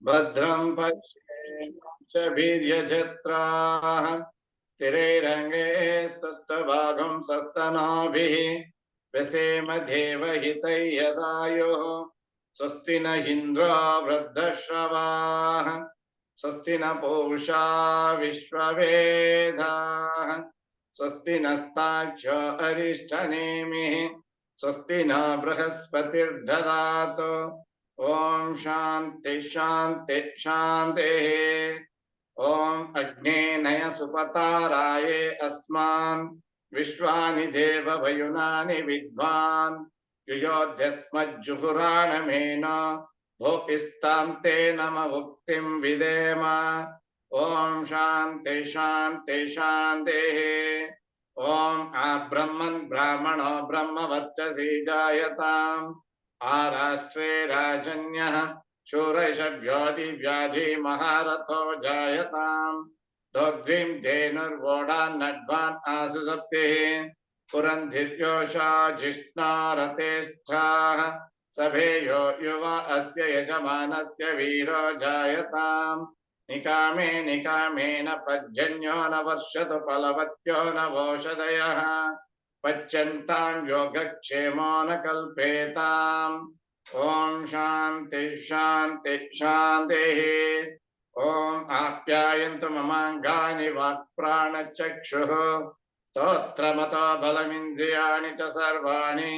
भद्रं पश्येमाक्षभिर्यजत्राः स्थिरैरङ्गे स्तुष्टुवागुं सस्तनोभिः व्यसेम देवहितै यदायुः स्वस्ति न इन्द्रो वृद्धश्रवाः स्वस्ति न पूषा विश्ववेदाः स्वस्ति नस्ताक्षो अरिष्टनेमिः स्वस्ति न बृहस्पतिर्दधातु ओम शांति शांति शांति ओम अग्नेनय सुपताराय अस्मान् विश्वानि देव वयुनानि विद्वान् युयोध्यस्मज्जुहुराणमेन भोपिस्तां ते नम मुक्तिं विदेम ओम शांति शांति शांति ओम आब्रह्मन् ब्राह्मणो ब्रह्मवर्चसी जायताम् आराष्ट्रे राजन्यः शूरशव्योदिव्याधि महारथो जायताम् दोग्ध्रीं धेनुर्वोडान्नड्वान् आसु सप्तिः पुरन्धिर्योषा जिष्णारतेष्ठाः सभेयो युवा अस्य यजमानस्य वीरो जायताम् निकामे निकामेन पज्जन्यो न वर्षतु फलवत्यो न वोषधयः पच्यन्तां योगक्षेमो न कल्पेताम् ओम शांति शांति शांतिः ओम आप्यायन्तु ममाङ्गानि वाक्प्राणचक्षुः स्तोत्रमतो बलमिन्द्रियाणि च सर्वाणि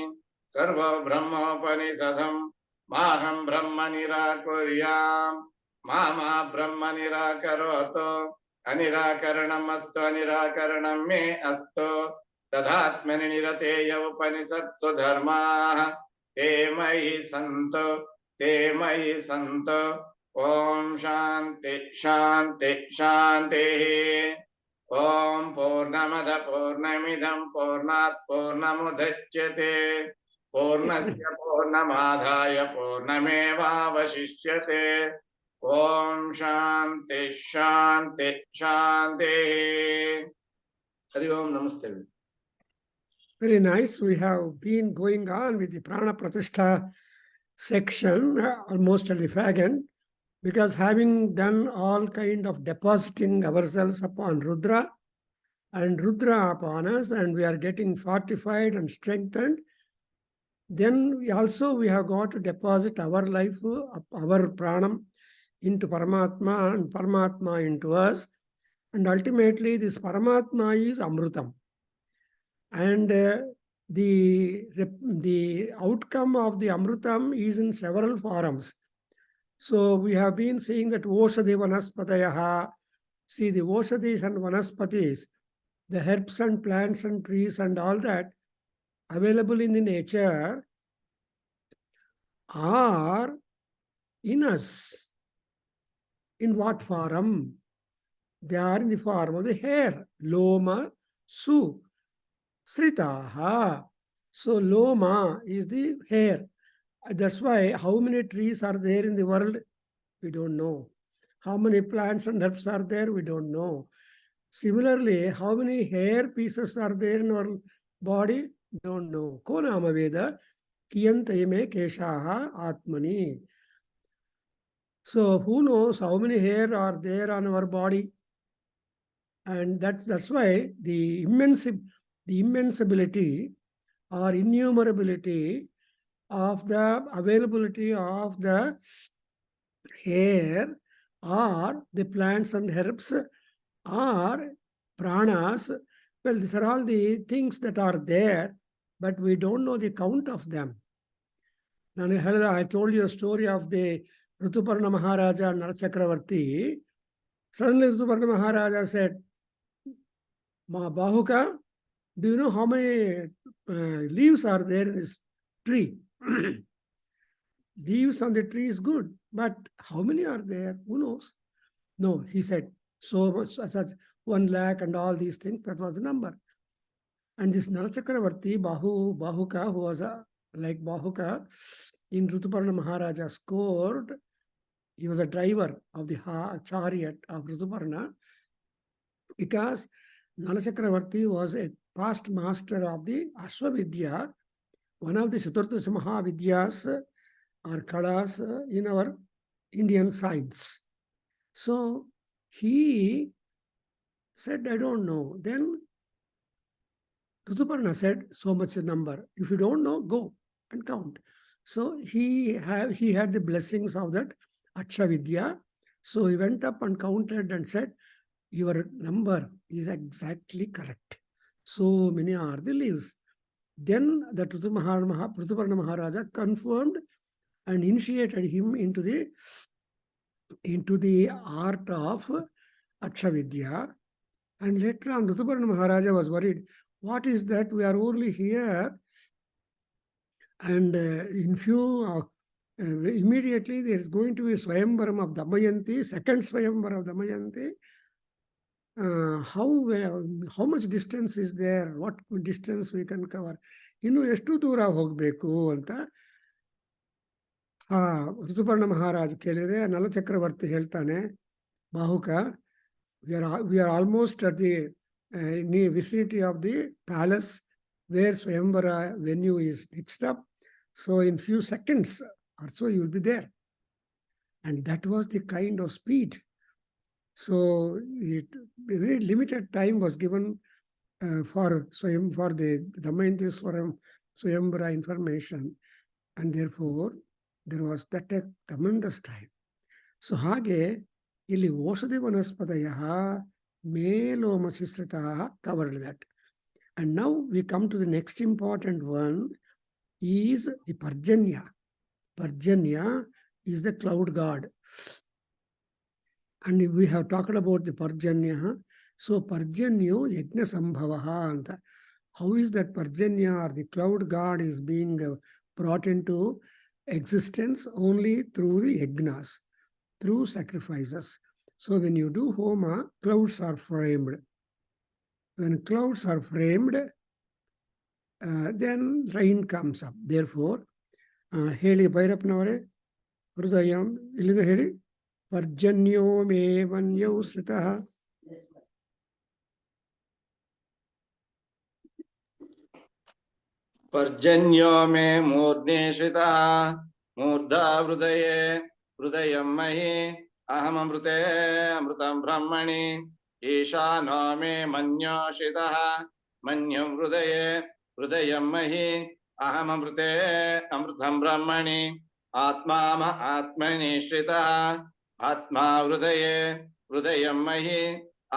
सर्वो ब्रह्मोपनिषदम् माहं ब्रह्म निराकुर्याम् मा ब्रह्म निराकरोतु अनिराकरणमस्तु अनिराकरणं मे अस्तु तदात्मनि निरतेय उपनिषत्सु धर्माः ते मयि सन्तु ओम शांति शांति शांतिः ओम पूर्णमद पूर्णमिदं पूर्णात् पूर्णमुदच्यते पूर्णस्य पूर्णमादाय पूर्णमेवावशिष्यते ओम शांति शांति शांतिः हरि ओम नमस्ते. Very nice. We have been going on with the Prana Pratishtha section almost at the fag end, because having done all kind of depositing ourselves upon Rudra and Rudra upon us, and we are getting fortified and strengthened, then we have got to deposit our life, our pranam into Paramatma and Paramatma into us. And ultimately this Paramatma is Amrutam. And the outcome of the Amrutam is in several forms. So we have been seeing that Oshadhi Vanaspatayaha, see the Oshadhis and Vanaspatis, the herbs and plants and trees and all that available in the nature are in us. In what form? They are in the form of the hair, Loma, Su. Sritaha. So Loma is the hair. That's why how many trees are there in the world? We don't know. How many plants and herbs are there? We don't know. Similarly, how many hair pieces are there in our body? Don't know. Ko nama Veda? Kiyantayame keshaha atmani. So who knows how many hair are there on our body? And that's why the immensibility or innumerability of the availability of the hair or the plants and herbs or pranas, well, these are all the things that are there, but we don't know the count of them. I told you a story of the Rituparna Maharaja and Narachakravarti. Suddenly Rituparna Maharaja said, Bahuka, do you know how many leaves are there in this tree? Leaves on the tree is good, but how many are there? Who knows? No, he said, so much, such 1 lakh and all these things, that was the number. And this Narachakravarti, Bahuka, who was like Bahuka, in Rituparna Maharaja's court, he was a driver of the chariot of Rituparna, because Nalachakravarti was a past master of the Ashwavidya, one of the Chaturdash Mahavidyas or Kalas in our Indian science. So he said, I don't know. Then Rituparna said, so much a number. If you don't know, go and count. So he had the blessings of that Akshavidya. So he went up and counted and said, your number is exactly correct. So many are the leaves. Then the Rituparna Maharaja confirmed and initiated him into the art of Akshavidya. And later on, Rituparna Maharaja was worried. What is that? We are only here. And immediately there is going to be Swayamvaram of Damayanti, second Swayamvaram of Damayanti. How much distance is there? What distance we can cover? ಇನ್ನು ಎಷ್ಟು ದೂರ ಹೋಗಬೇಕು ಅಂತ ಋತುಪರ್ಣ ಮಹಾರಾಜ್ ಕೇಳಿದ್ರೆ ನಲಚಕ್ರವರ್ತಿ ಹೇಳ್ತಾನೆ, Bahuka, we are almost at the vicinity of the palace where Swayamvara venue is fixed up. So in few seconds or so you will be there. And that was the kind of speed. So very limited time was given for the Damayanti Swayamvara information. And therefore there was that a tremendous time. So ಹಾಗೆ ಇಲ್ಲಿ ಓಷಧಿ ವನಸ್ಪತಯ ಮೇಲೋಮಶಿಶ್ರಿತಾಃ covered that. And now we come to the next important one is the Parjanya. Parjanya is the cloud god. And we have talked about the Parjanya. So Parjanyo Yajna Sambhavaha anta. How is that Parjanya or the cloud god is being brought into existence? Only through the yajnas, through sacrifices. So when you do homa, clouds are framed. When clouds are framed, then rain comes up. Therefore, ಹೇಳಿ ಭೈರಪ್ಪನವರೇ, ಹೃದಯಂ ಇಲ್ಲಿಂದ ಹೇಳಿ, ಪರ್ಜನ್ಯೋ ಮೇ ವನ್ಯೌ ಶ್ರಿತಃ. पर्जन्यो मे मूर्ध्नि श्रितः मूर्धा हृदये हृदयं महि अहममृते अमृतं ब्रह्मणि ईशानो मे मन्यो श्रितः मन्यं हृदये हृदयं महि अहममृते अमृतं ब्रह्मणि आत्मा आत्मनि श्रितः आत्मा हृदये हृदयं महि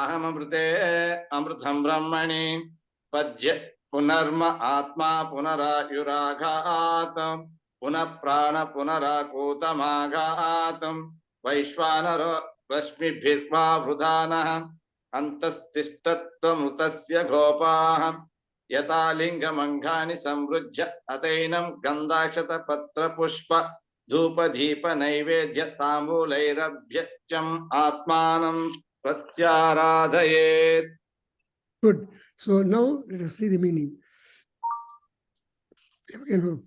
अहममृते अमृतं ब्रह्मणि पद्य पुनर्म आत्मा पुनरायुराघात पुनः प्राण पुनराकूतमाघात वैश्वानरो रश्मिभिर्वा वृधानः अन्तस्तिष्ठत्वमृतस्य गोपाः यथा लिङ्गमङ्गानि संवृज्य अतैनं गन्धाक्षतपत्रपुष्प धूपदीप नैवेद्य ताम्बूलैरभ्यच्यम् आत्मानं प्रत्याराधयेत्. Good. So now let us see the meaning.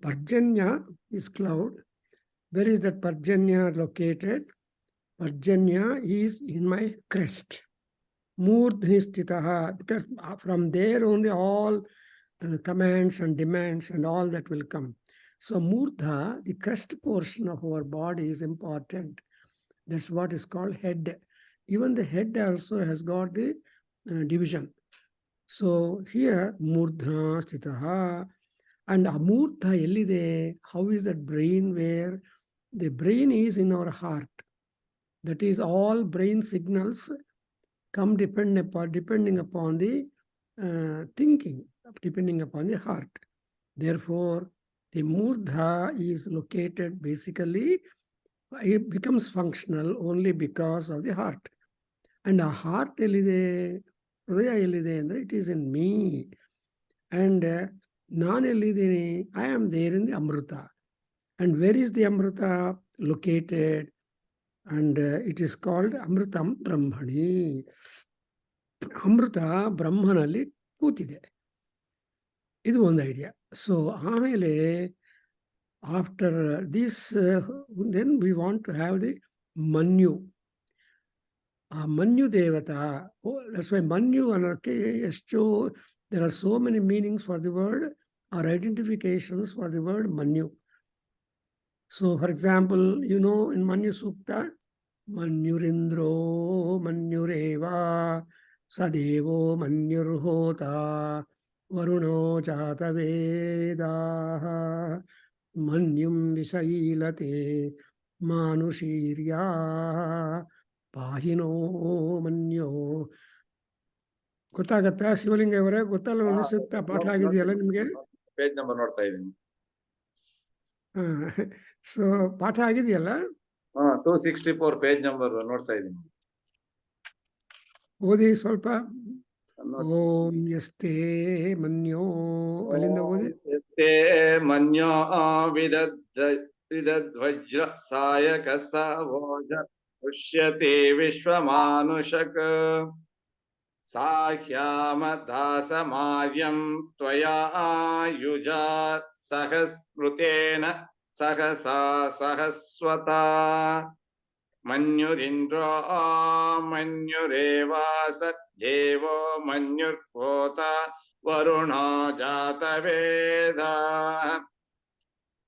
Parjanya is cloud. Where is that Parjanya located? Parjanya is in my crest. Murdhnistitaha, because from there only all commands and demands and all that will come. So Murdha, the crest portion of our body, is important. That's what is called head. Even the head also has got the division. So here Murdha Stitaha and Amurtha Ellide. How is that brain? Where the brain is in our heart. That is, all brain signals come depending upon the thinking, depending upon the heart. Therefore, the Murdha is located basically, it becomes functional only because of the heart. And a heart Ellide. It is in me. And I am there in the Amrita. And where is the Amrita located? And it is called Amritam Brahmani. Amrita Brahmanali Kutide. This is one idea. So after this, then we want to have the Manyu. Manyu Devata. Oh, that's why Manyu and there are so many meanings for the word or identifications for the word Manyu. So, for example, you know, in Manyu Sukta, Manyurindro Manyureva Sadevo Manyurhota Varuno Jata Vedaha Manyum Visailate Manushirya Pahino Manyo. ಗೊತ್ತಾಗತ್ತಾ ಶಿವಲಿಂಗ ಅವರೇ? ಗೊತ್ತಲ್ಲ ಮನ್ಯು ಸೂಕ್ತ ಪಾಠ ಆಗಿದೆಯಲ್ಲ ನಿಮಗೆ? Page number ನೋಡ್ತಾ ಇದ್ದೀನಿ. So ಪಾಠ ಆಗಿದೆಯಲ್ಲ? 264 ಪೇಜ್ ನಂಬರ್ ನೋಡ್ತಾ ಇದ್ದೀನಿ. ಓದಿ ಸ್ವಲ್ಪ. ಓಂ ಯಸ್ತೆ ಮನ್ಯೋ, ಅಲ್ಲಿಂದ ಓದಿ. ಯಸ್ತೆ ಮನ್ಯೋ ವಿದಧ್ವಜ್ರ ಸಾಯಕ ಸವೋಜ ಪುಷ್ಯತೆ ವಿಶ್ವಮಾನುಷಕ ಸಾಹ್ಯಾಮ ದಾಸಮಾರ್ಯಂ ತ್ವಯಾ ಯುಜಾ ಸಹಸ್ಮೃತೇನ ಸಹಸಾ ಸಹಸ್ವತಾ ಮನ್ಯುರಿಂದ್ರೋ ಮನ್ಯುರೇವಾಸ ದೇವೋ ಮನ್ಯುರ್ಹೋತ ವರುಣೋ ಜಾತವೇದ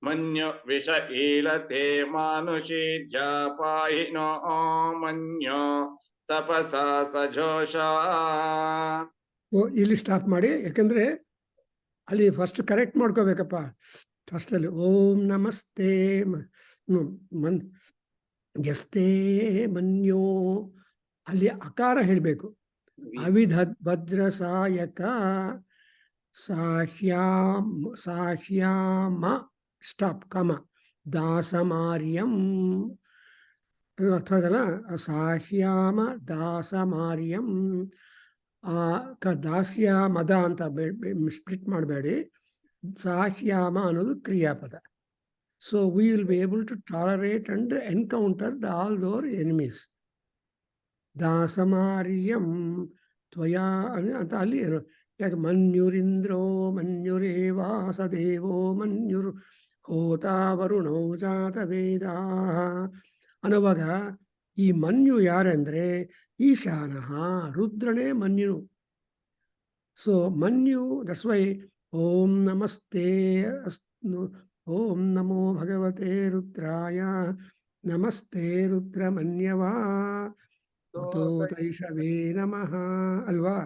ಮನ್ಯು ವಿಷ ಈಲತೆ ಮಾನುಷಿ ಜಾಪಾಹಿನೋ ಮನ್ಯೋ ತಪಸ ಸಜೋಷ. ಇಲ್ಲಿ ಸ್ಟಾಪ್ ಮಾಡಿ, ಯಾಕಂದ್ರೆ ಅಲ್ಲಿ ಫಸ್ಟ್ ಕರೆಕ್ಟ್ ಮಾಡ್ಕೋಬೇಕಪ್ಪ. ಫಸ್ಟ್ ಅಲ್ಲಿ ಓಂ ನಮಸ್ತೆ ಯಸ್ತೆ ಮನ್ಯೋ ಅಲ್ಲಿ ಅಕಾರ ಹೇಳಬೇಕು. ಅವಿಧದ್ ಸಾಯಕ ಸಾಹ್ಯಾಮ ಸ್ಟಾಪ್ ಕಮ ದಾಸಮಾರ್ಯಂ ಅರ್ಥ ಅದಲ್ಲ. ಸಾಹ್ಯಾಮ ದಾಸಮಾರ್ಯಂ ದಾಸ್ಯ ಮದ ಅಂತ ಸ್ಪ್ಲಿಟ್ ಮಾಡಬೇಡಿ. ಸಾಹ್ಯಾಮ ಅನ್ನೋದು ಕ್ರಿಯಾಪದ. So we will be able to tolerate and encounter all those enemies. ದಾಸಮಾರ್ಯಂ ತ್ವಯಾ ಅಂತ ಅಲ್ಲಿ ಯಾಕೆ ಮನ್ಯುರಿಂದ್ರೋ ಮನ್ಯುರೇವಾಸ ದೇವೋ ಮನ್ಯುರ್ ಹೋತ ವರುಣೋ ಜಾತ ವೇದ ಅನ್ನುವಾಗ ಈ ಮನ್ಯು ಯಾರೆಂದ್ರೆ ಈಶಾನಃ, ರುದ್ರನೇ ಮನ್ಯು. ಸೊ ಮನ್ಯು, ದಟ್ಸ್ ವೈ ಓಂ ನಮಸ್ತೆ ಓಂ ನಮೋ ಭಗವತೆ ರುದ್ರಾಯ ನಮಸ್ತೆ ರುದ್ರಮನ್ಯವಾ ತೈಷವೇ ನಮಃ ಅಲ್ವಾ?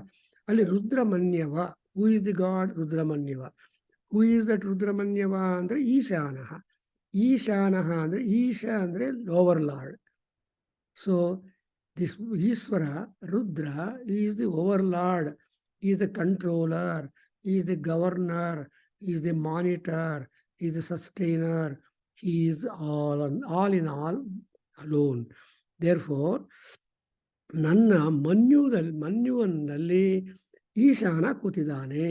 ಅಲ್ಲಿ ರುದ್ರಮನ್ಯವ, ಹೂ ಇಸ್ ದಿ ಗಾಡ್? ರುದ್ರಮನ್ಯವ. ಹೂ ಈಸ್ ದಟ್ ರುದ್ರಮನ್ಯವ ಅಂದ್ರೆ ಈಶಾನಃ. ಈಶಾನಃ ಅಂದ್ರೆ ಈಶ ಅಂದ್ರೆ lower lord. So this Ishwara Rudra is the over lord, is the controller, is the governor, is the monitor, is the sustainer. He is all in all alone. Therefore ನನ್ನ ಮನ್ಯುವನ್ನಲ್ಲಿ ಈಶಾನ ಕೂತಿದ್ದಾನೆ.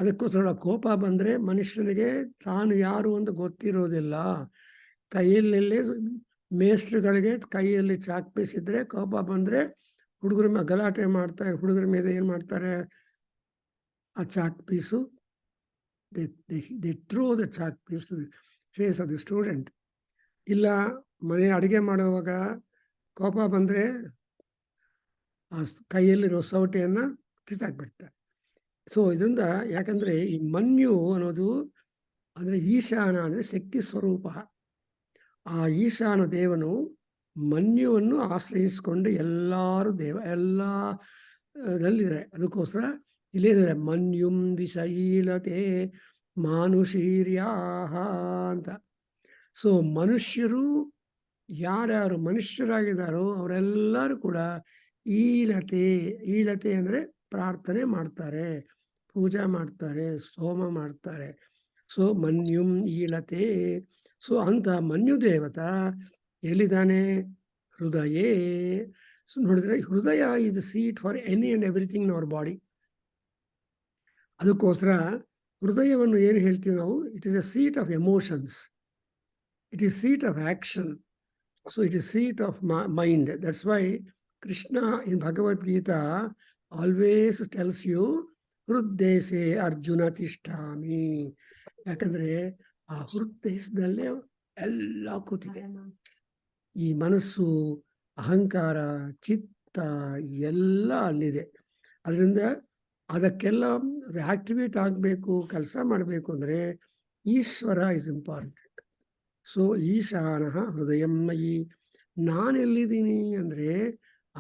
ಅದಕ್ಕೋಸ್ಕರ ಕೋಪ ಬಂದರೆ ಮನುಷ್ಯನಿಗೆ ತಾನು ಯಾರು ಅಂತ ಗೊತ್ತಿರೋದಿಲ್ಲ. ಕೈಯಲ್ಲೇ ಮೇಸ್ಟ್ರುಗಳಿಗೆ ಕೈಯಲ್ಲಿ ಚಾಕ್ ಪೀಸ್ ಇದ್ದರೆ ಕೋಪ ಬಂದರೆ ಹುಡುಗರ ಮೇಲೆ ಗಲಾಟೆ ಮಾಡ್ತಾರೆ. ಹುಡುಗರ ಮೇಲೆ ಏನು ಮಾಡ್ತಾರೆ? ಆ chalk piece they throw the chalk piece to the face of the student. ಇಲ್ಲ ಮನೆ ಅಡುಗೆ ಮಾಡುವಾಗ ಕೋಪ ಬಂದರೆ ಆ ಕೈಯಲ್ಲಿರೋ ಸೌಟೆಯನ್ನು ಕಿತ್ತಾಕ್ಬಿಡ್ತಾರೆ. ಸೊ ಇದರಿಂದ ಯಾಕಂದರೆ ಈ ಮನ್ಯು ಅನ್ನೋದು ಅಂದರೆ ಈಶಾನ ಅಂದರೆ ಶಕ್ತಿ ಸ್ವರೂಪ. ಆ ಈಶಾನ ದೇವನು ಮನ್ಯುವನ್ನು ಆಶ್ರಯಿಸಿಕೊಂಡು ಎಲ್ಲರೂ ಎಲ್ಲದಲ್ಲಿದೆ. ಅದಕ್ಕೋಸ್ಕರ ಇಲ್ಲೇನಿದೆ? ಮನ್ಯುಂ ವಿಷೀಲತೆ ಮಾನುಷೀರ್ಯಾಹ ಅಂತ. ಸೊ ಮನುಷ್ಯರು ಯಾರ್ಯಾರು ಮನುಷ್ಯರಾಗಿದ್ದಾರೋ ಅವರೆಲ್ಲರೂ ಕೂಡ ಈಳತೆ ಅಂದರೆ ಪ್ರಾರ್ಥನೆ ಮಾಡ್ತಾರೆ, ಪೂಜೆ ಮಾಡ್ತಾರೆ, ಸ್ತೋಮ ಮಾಡ್ತಾರೆ. ಸೊ ಮನ್ಯುಂ ಈಳತೆ. ಸೊ ಅಂತ ಮನ್ಯು ದೇವತಾ ಎಲ್ಲಿದ್ದಾನೆ? ಹೃದಯೇ. ಸೊ ನೋಡಿದ್ರೆ ಹೃದಯ is the seat for any and everything in our body. ಅದಕ್ಕೋಸ್ಕರ ಹೃದಯವನ್ನು ಏನು ಹೇಳ್ತೀವಿ ನಾವು? It is a seat of emotions, it is seat of action. So it is seat of mind. That's why Krishna in Bhagavad Gita always tells you ಹೃದ್ದೇಶೆ ಅರ್ಜುನ ತಿಷ್ಠಾಮಿ. ಯಾಕಂದ್ರೆ ಆ ಹೃದ್ದೇಶದಲ್ಲೇ ಎಲ್ಲ ಕೂತಿದೆ. ಈ ಮನಸ್ಸು, ಅಹಂಕಾರ, ಚಿತ್ತ ಎಲ್ಲ ಅಲ್ಲಿದೆ. ಅದರಿಂದ ಅದಕ್ಕೆಲ್ಲ ಆಕ್ಟಿವೇಟ್ ಆಗಬೇಕು, ಕೆಲಸ ಮಾಡಬೇಕು ಅಂದರೆ ಈಶ್ವರ ಇಸ್ ಇಂಪಾರ್ಟೆಂಟ್. ಸೊ ಈಶಾನಃ ಹೃದಯಂ ಮಯಿ, ನಾನು ಎಲ್ಲಿದ್ದೀನಿ ಅಂದರೆ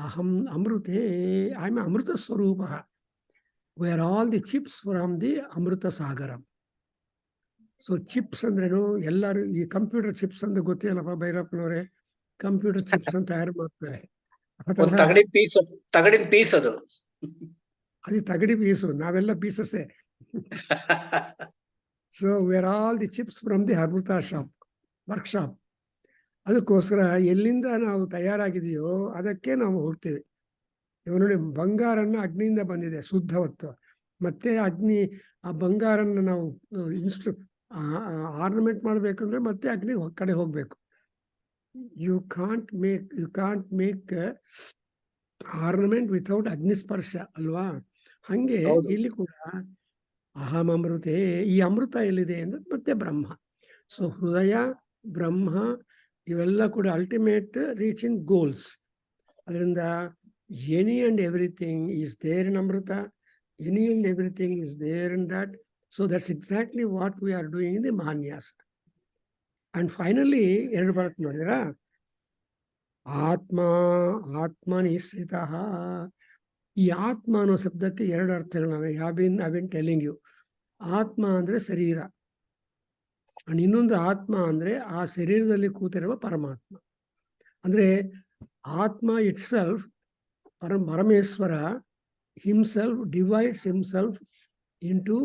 ಅಹಂ ಅಮೃತೆ, ಐ ಆಮ್ ಅಮೃತ ಸ್ವರೂಪ, where all the chips from the ಅಮೃತ ಸಾಗರ. ಸೊ ಚಿಪ್ಸ್ ಅಂದ್ರೇನು, ಎಲ್ಲರೂ ಈ ಕಂಪ್ಯೂಟರ್ ಚಿಪ್ಸ್ ಅಂತ ಗೊತ್ತಿಲ್ಲಪ್ಪ ಭೈರಪ್ಪನವರೇ, ಕಂಪ್ಯೂಟರ್ ಚಿಪ್ಸ್ ಅಂತ ತಯಾರು ಮಾಡ್ತಾರೆ. ಒಂದು ತಗಡಿನ ಪೀಸ್ ಅದು. ಅದು ತಗಡಿ ಪೀಸು, ನಾವೆಲ್ಲ ಪೀಸಸ್ಸೇ. So where all the chips from the amrita shop, workshop. ಅದಕ್ಕೋಸ್ಕರ ಎಲ್ಲಿಂದ ನಾವು ತಯಾರಾಗಿದೆಯೋ ಅದಕ್ಕೆ ನಾವು ಹೋಗ್ತೇವೆ. ಇವಾಗ ನೋಡಿ, ಬಂಗಾರನ್ನ ಅಗ್ನಿಯಿಂದ ಬಂದಿದೆ, ಶುದ್ಧವತ್ವ. ಮತ್ತೆ ಅಗ್ನಿ ಆ ಬಂಗಾರನ್ನ ನಾವು ಆರ್ನಮೆಂಟ್ ಮಾಡಬೇಕಂದ್ರೆ ಮತ್ತೆ ಅಗ್ನಿ ಕಡೆ ಹೋಗ್ಬೇಕು. You can't make ornament without ಅಗ್ನಿಸ್ಪರ್ಶ ಅಲ್ವಾ? ಹಂಗೆ ಇಲ್ಲಿ ಕೂಡ ಅಹಂ ಅಮೃತೆ, ಈ ಅಮೃತ ಎಲ್ಲಿದೆ ಅಂದ್ರೆ ಮತ್ತೆ ಬ್ರಹ್ಮ. ಸೊ ಹೃದಯ, ಬ್ರಹ್ಮ, ಇವೆಲ್ಲ ಕೂಡ ಅಲ್ಟಿಮೇಟ್ ರೀಚಿಂಗ್ ಗೋಲ್ಸ್. ಅದರಿಂದ any and everything is there in amrita, any and everything is there in that. So that's exactly what we are doing in the Mahanyasa. And finally ಎರಡು ಬರುತ್ತೆ ನೋಡಿದ್ರಾ, ಆತ್ಮನಿಶ್ರಿತ. ಈ ಆತ್ಮ ಅನ್ನೋ ಶಬ್ದಕ್ಕೆ ಎರಡು ಅರ್ಥಗಳನ್ನ ಐ ಬಿನ್ ಟೆಲಿಂಗ್ ಯು. ಆತ್ಮ ಅಂದ್ರೆ ಶರೀರ, ಅಂಡ್ ಇನ್ನೊಂದು ಆತ್ಮ ಅಂದ್ರೆ ಆ ಶರೀರದಲ್ಲಿ ಕೂತಿರುವ ಪರಮಾತ್ಮ. ಅಂದ್ರೆ ಆತ್ಮ it self, Parameshwara himself divides himself into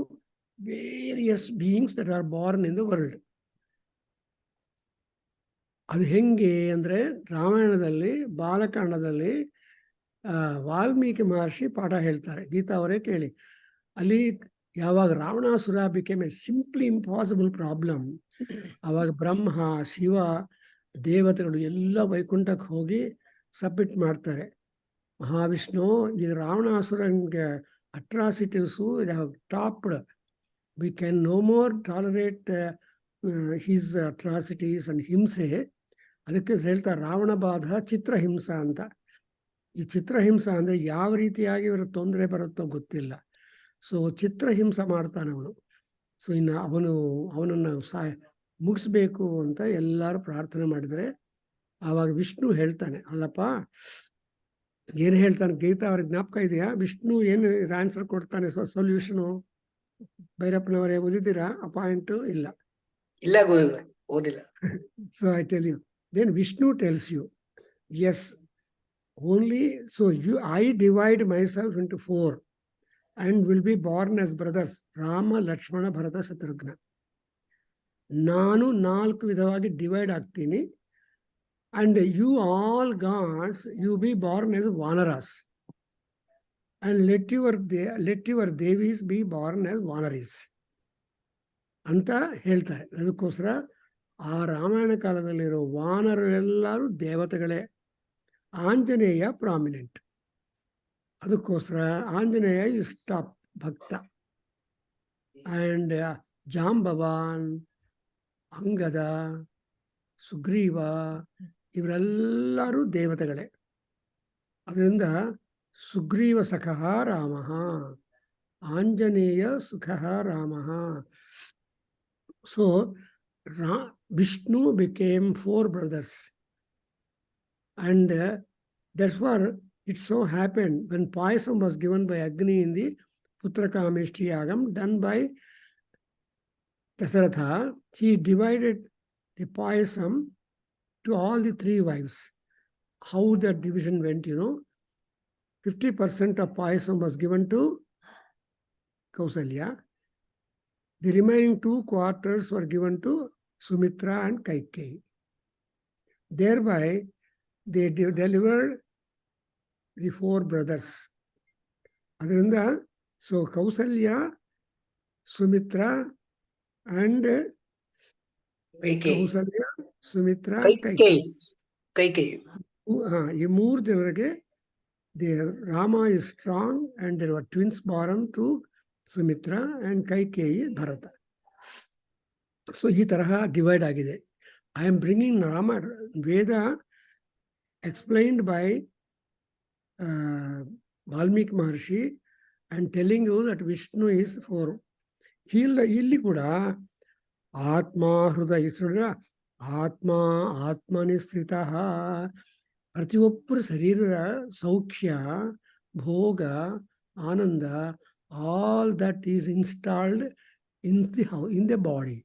various beings that are born in the world. ಅದು ಹೆಂಗೆ ಅಂದರೆ, ರಾಮಾಯಣದಲ್ಲಿ ಬಾಲಕಾಂಡದಲ್ಲಿ ವಾಲ್ಮೀಕಿ ಮಹರ್ಷಿ ಪಾಠ ಹೇಳ್ತಾರೆ, ಗೀತಾ ಅವರೇ ಕೇಳಿ. ಅಲ್ಲಿ ಯಾವಾಗ Ravanasura became A simply impossible problem, ಆವಾಗ ಬ್ರಹ್ಮ, ಶಿವ, ದೇವತೆಗಳು ಎಲ್ಲ ವೈಕುಂಠಕ್ಕೆ ಹೋಗಿ ಸಬ್ಮಿಟ್ ಮಾಡ್ತಾರೆ. ಮಹಾವಿಷ್ಣು, ಈ ರಾವಣಾಸುರಂಗೆ atrocities topped, we can no more tolerate his atrocities and ಹಿಂಸೆ. ಅದಕ್ಕೆ ಹೇಳ್ತಾರೆ ರಾವಣ ಬಾಧ ಚಿತ್ರಹಿಂಸ ಅಂತ. ಈ ಚಿತ್ರಹಿಂಸ ಅಂದರೆ ಯಾವ ರೀತಿಯಾಗಿ ಇವರು ತೊಂದರೆ ಬರುತ್ತೋ ಗೊತ್ತಿಲ್ಲ. ಸೊ ಚಿತ್ರಹಿಂಸ ಮಾಡ್ತಾನೆ ಅವನು. ಸೊ ಇನ್ನು ಅವನನ್ನು ಮುಗಿಸ್ಬೇಕು ಅಂತ ಎಲ್ಲರೂ ಪ್ರಾರ್ಥನೆ ಮಾಡಿದರೆ, ಆವಾಗ ವಿಷ್ಣು ಹೇಳ್ತಾನೆ, ಅಲ್ಲಪ್ಪ ಏನು ಹೇಳ್ತಾನೆ, ಗೀತಾ ಅವ್ರಿಗೆ ಜ್ಞಾಪಕ ಇದೆಯಾ? ವಿಷ್ಣು ಏನು ಆನ್ಸರ್ ಕೊಡ್ತಾನೆ, ಸೊಲ್ಯೂಷನು? ಭೈರಪ್ಪನವರೇ ಓದಿದ್ದೀರಾ ಆ ಪಾಯಿಂಟು? ಇಲ್ಲ ಓದಿಲ್ಲ. So I tell you, then Vishnu tells you, yes, only so I divide myself into 4 and will be born as brothers, Rama, Lakshmana, Bharata, Shatrugna. ನಾನು 4 ವಿಧವಾಗಿ ಡಿವೈಡ್ ಆಗ್ತೀನಿ, and you all gods, you be born as Vanaras, and let your devis be born as Vanaris ಅಂತ ಹೇಳ್ತಾರೆ. ಅದಕ್ಕೋಸ್ಕರ ಆ ರಾಮಾಯಣ ಕಾಲದಲ್ಲಿರೋ ವಾನರೆಲ್ಲರೂ ದೇವತೆಗಳೇ. ಆಂಜನೇಯ ಪ್ರಾಮಿನೆಂಟ್. ಅದಕ್ಕೋಸ್ಕರ Anjaneya is top bhakta. And Jambavan, Angada, Sugriva, ಇವರೆಲ್ಲರೂ ದೇವತೆಗಳೇ. ಅದರಿಂದ ಸುಗ್ರೀವ ಸಖಃ ರಾಮ, ಆಂಜನೇಯ ಸುಖಃ Rama. So Vishnu became 4 brothers, and that's why it so happened when Payasam was given by Agni in the Putrakameshti Yagam done by Dasaratha, he divided the Payasam to all the 3 wives. How that division went, 50% of Payasam was given to Kausalya. The remaining 2 quarters were given to Sumitra and Kaikeyi. Thereby, they delivered the 4 brothers. Adrinda, so Kausalya, Sumitra, and Kausalya, Sumitra, Kaikeyi. ಈ 3 ಜನರಿಗೆ Rama is strong, and there were twins born to Sumitra and Kaikeyi, Bharata. So ಈ ತರಹ divide ಆಗಿದೆ. I am bringing Veda explained by Valmiki Maharshi and telling you that Vishnu is 4. ಇಲ್ಲಿ ಕೂಡ ಆತ್ಮ, ಹೃದಯ, ಆತ್ಮ ಆತ್ಮನಿ ಸ್ಥಿತಃ. ಪ್ರತಿಯೊಬ್ಬರ ಶರೀರದ ಸೌಖ್ಯ, ಭೋಗ, ಆನಂದ, all that is installed in the body.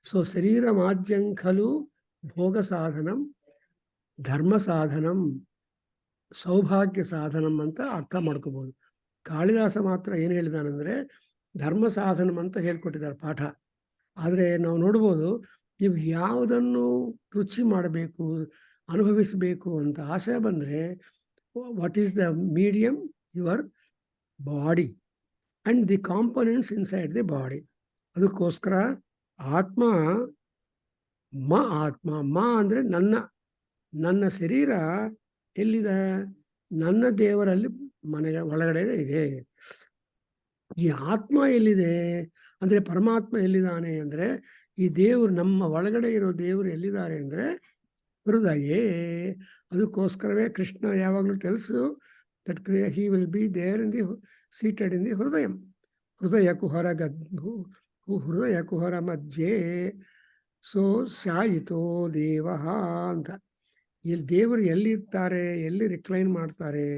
So ಶರೀರ ಮಾಧ್ಯಂ ಖಲು ಭೋಗ ಸಾಧನಂ, ಧರ್ಮ ಸಾಧನಂ, ಸೌಭಾಗ್ಯ ಸಾಧನಂ ಅಂತ ಅರ್ಥ ಮಾಡ್ಕೋಬಹುದು. ಕಾಳಿದಾಸ ಮಾತ್ರ ಏನು ಹೇಳಿದಾನಂದ್ರೆ ಧರ್ಮ ಸಾಧನಂ ಅಂತ ಹೇಳ್ಕೊಟ್ಟಿದ್ದಾರೆ ಪಾಠ. ಆದರೆ ನಾವು ನೋಡ್ಬೋದು, ನೀವು ಯಾವುದನ್ನು ರುಚಿ ಮಾಡಬೇಕು, ಅನುಭವಿಸಬೇಕು ಅಂತ ಆಸೆ ಬಂದರೆ what is the medium? Your body and the components inside the body. ಅದಕ್ಕೋಸ್ಕರ ಆತ್ಮ ಆತ್ಮ ಅಂದರೆ ನನ್ನ ಶರೀರ ಎಲ್ಲಿದೆ? ನನ್ನ ದೇವರಲ್ಲಿ ಮನೆಯ ಒಳಗಡೆ ಇದೆ. ಈ ಆತ್ಮ ಎಲ್ಲಿದೆ ಅಂದರೆ ಪರಮಾತ್ಮ ಎಲ್ಲಿದ್ದಾನೆ ಅಂದರೆ ಈ ದೇವರು, ನಮ್ಮ ಒಳಗಡೆ ಇರೋ ದೇವರು ಎಲ್ಲಿದ್ದಾರೆ ಅಂದರೆ ಹೃದಯೇ. ಅದಕ್ಕೋಸ್ಕರವೇ ಕೃಷ್ಣ ಯಾವಾಗಲೂ tells that he will be there in the seated in the ಹೃದಯಂ. ಹೃದಯ ಕುಹರ ಮಧ್ಯೆ ಸೊ ಶಾಯಿತೋ ದೇವ ಅಂತ. ಇಲ್ಲಿ ದೇವರು ಎಲ್ಲಿರ್ತಾರೆ, ಎಲ್ಲಿ ರಿಕ್ಲೈನ್ ಮಾಡ್ತಾರೆ?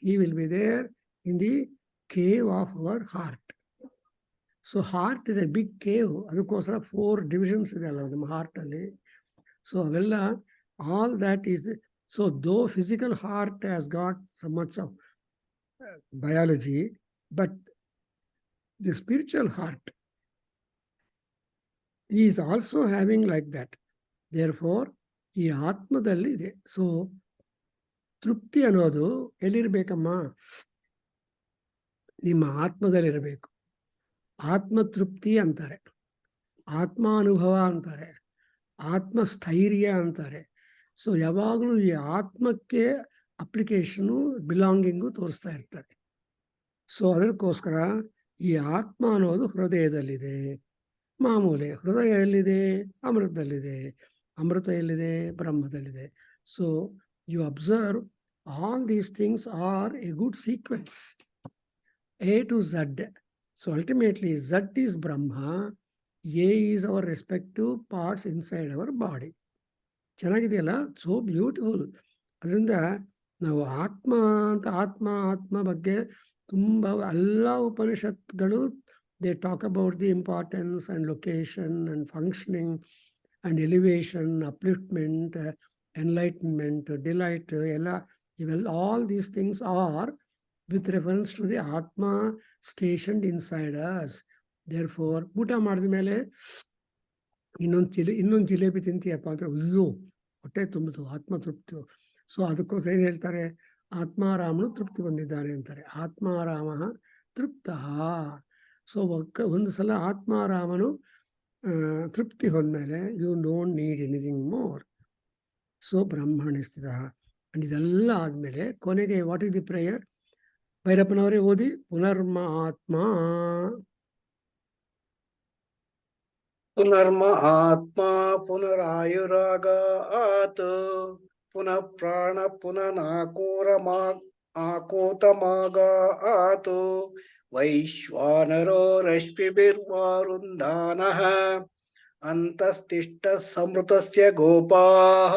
He will be there in the cave of our heart. So heart is a big cave. ಅದಕ್ಕೋಸ್ಕರ 4 ಡಿವಿಷನ್ಸ್ ಇದೆ ಅಲ್ಲ ನಮ್ಮ ಹಾರ್ಟಲ್ಲಿ. ಸೊ ಅವೆಲ್ಲ all that is. So though physical heart has got some much of biology, but the spiritual heart is also having like that. Therefore ಈ ಆತ್ಮದಲ್ಲಿ ಇದೆ. So ತೃಪ್ತಿ ಅನ್ನೋದು ಎಲ್ಲಿರ್ಬೇಕಮ್ಮ? ನಿಮ್ಮ ಆತ್ಮದಲ್ಲಿರಬೇಕು. ಆತ್ಮತೃಪ್ತಿ ಅಂತಾರೆ, ಆತ್ಮಾನುಭವ ಅಂತಾರೆ, ಆತ್ಮಸ್ಥೈರ್ಯ ಅಂತಾರೆ. ಸೊ ಯಾವಾಗಲೂ ಈ ಆತ್ಮಕ್ಕೆ ಅಪ್ಲಿಕೇಶನು, ಬಿಲಾಂಗಿಂಗು ತೋರಿಸ್ತಾ ಇರ್ತಾರೆ. ಸೊ ಅದಕ್ಕೋಸ್ಕರ ಈ ಆತ್ಮ ಅನ್ನೋದು ಹೃದಯದಲ್ಲಿದೆ. ಮಾಮೂಲಿ ಹೃದಯ ಎಲ್ಲಿದೆ? ಅಮೃತದಲ್ಲಿದೆ. ಅಮೃತ ಎಲ್ಲಿದೆ? ಬ್ರಹ್ಮದಲ್ಲಿದೆ. So you observe all these things are a good sequence, A to Z. So ultimately Z is Brahma, A is our respective parts inside our body. ಚೆನ್ನಾಗಿದೆಯಲ್ಲ? So beautiful. ಅದರಿಂದ ನಾವು ಆತ್ಮ ಅಂತ ಆತ್ಮ ಬಗ್ಗೆ ತುಂಬ ಎಲ್ಲ ಉಪನಿಷತ್ಗಳು they talk about the importance and location and functioning and elevation, upliftment, enlightenment, delight ಎಲ್ಲ ಇವೆಲ್ಲ all these things are with reference to the Atma stationed inside us. Therefore, ಊಟ ಮಾಡಿದ ಮೇಲೆ ಇನ್ನೊಂದು ಜಿಲೇಬಿ ತಿಂತೀಯಪ್ಪ ಅಂದರೆ ಅಯ್ಯೋ ಹೊಟ್ಟೆ ತುಂಬಿತು, ಆತ್ಮ ತೃಪ್ತಿ. ಸೊ ಅದಕ್ಕೋಸ್ಕರ ಏನು ಹೇಳ್ತಾರೆ? ಆತ್ಮಾರಾಮನು ತೃಪ್ತಿ ಬಂದಿದ್ದಾನೆ ಅಂತಾರೆ. ಆತ್ಮಾರಾಮ ತೃಪ್ತ. ಸೊ ಒಂದು ಸಲ ಆತ್ಮಾರಾಮನು ತೃಪ್ತಿ ಹೋದ್ಮೇಲೆ you don't need anything more. So ಬ್ರಹ್ಮಣಿ ಸ್ಥಿತ. ಅಂಡ್ ಇದೆಲ್ಲ ಆದಮೇಲೆ ಕೊನೆಗೆ ವಾಟ್ ಇಸ್ ದಿ ಪ್ರೇಯರ್? ಭೈರಪ್ಪನವರೇ ಓದಿ. ಪುನರ್ಮ ಆತ್ಮ ಪುನರಾಯುರಾಗಾತ್ ಪುನಃ ಪ್ರಾಣ ಆಕೋತಮಾಗಾತ್ ವೈಶ್ವಾನರೋ ರಶ್ಮಿಭಿರ್ವಾರುಂಧಾನಃ ಅಂತಸ್ತಿಷ್ಠ ಸಮೃತಸ್ಯ ಗೋಪಾಃ.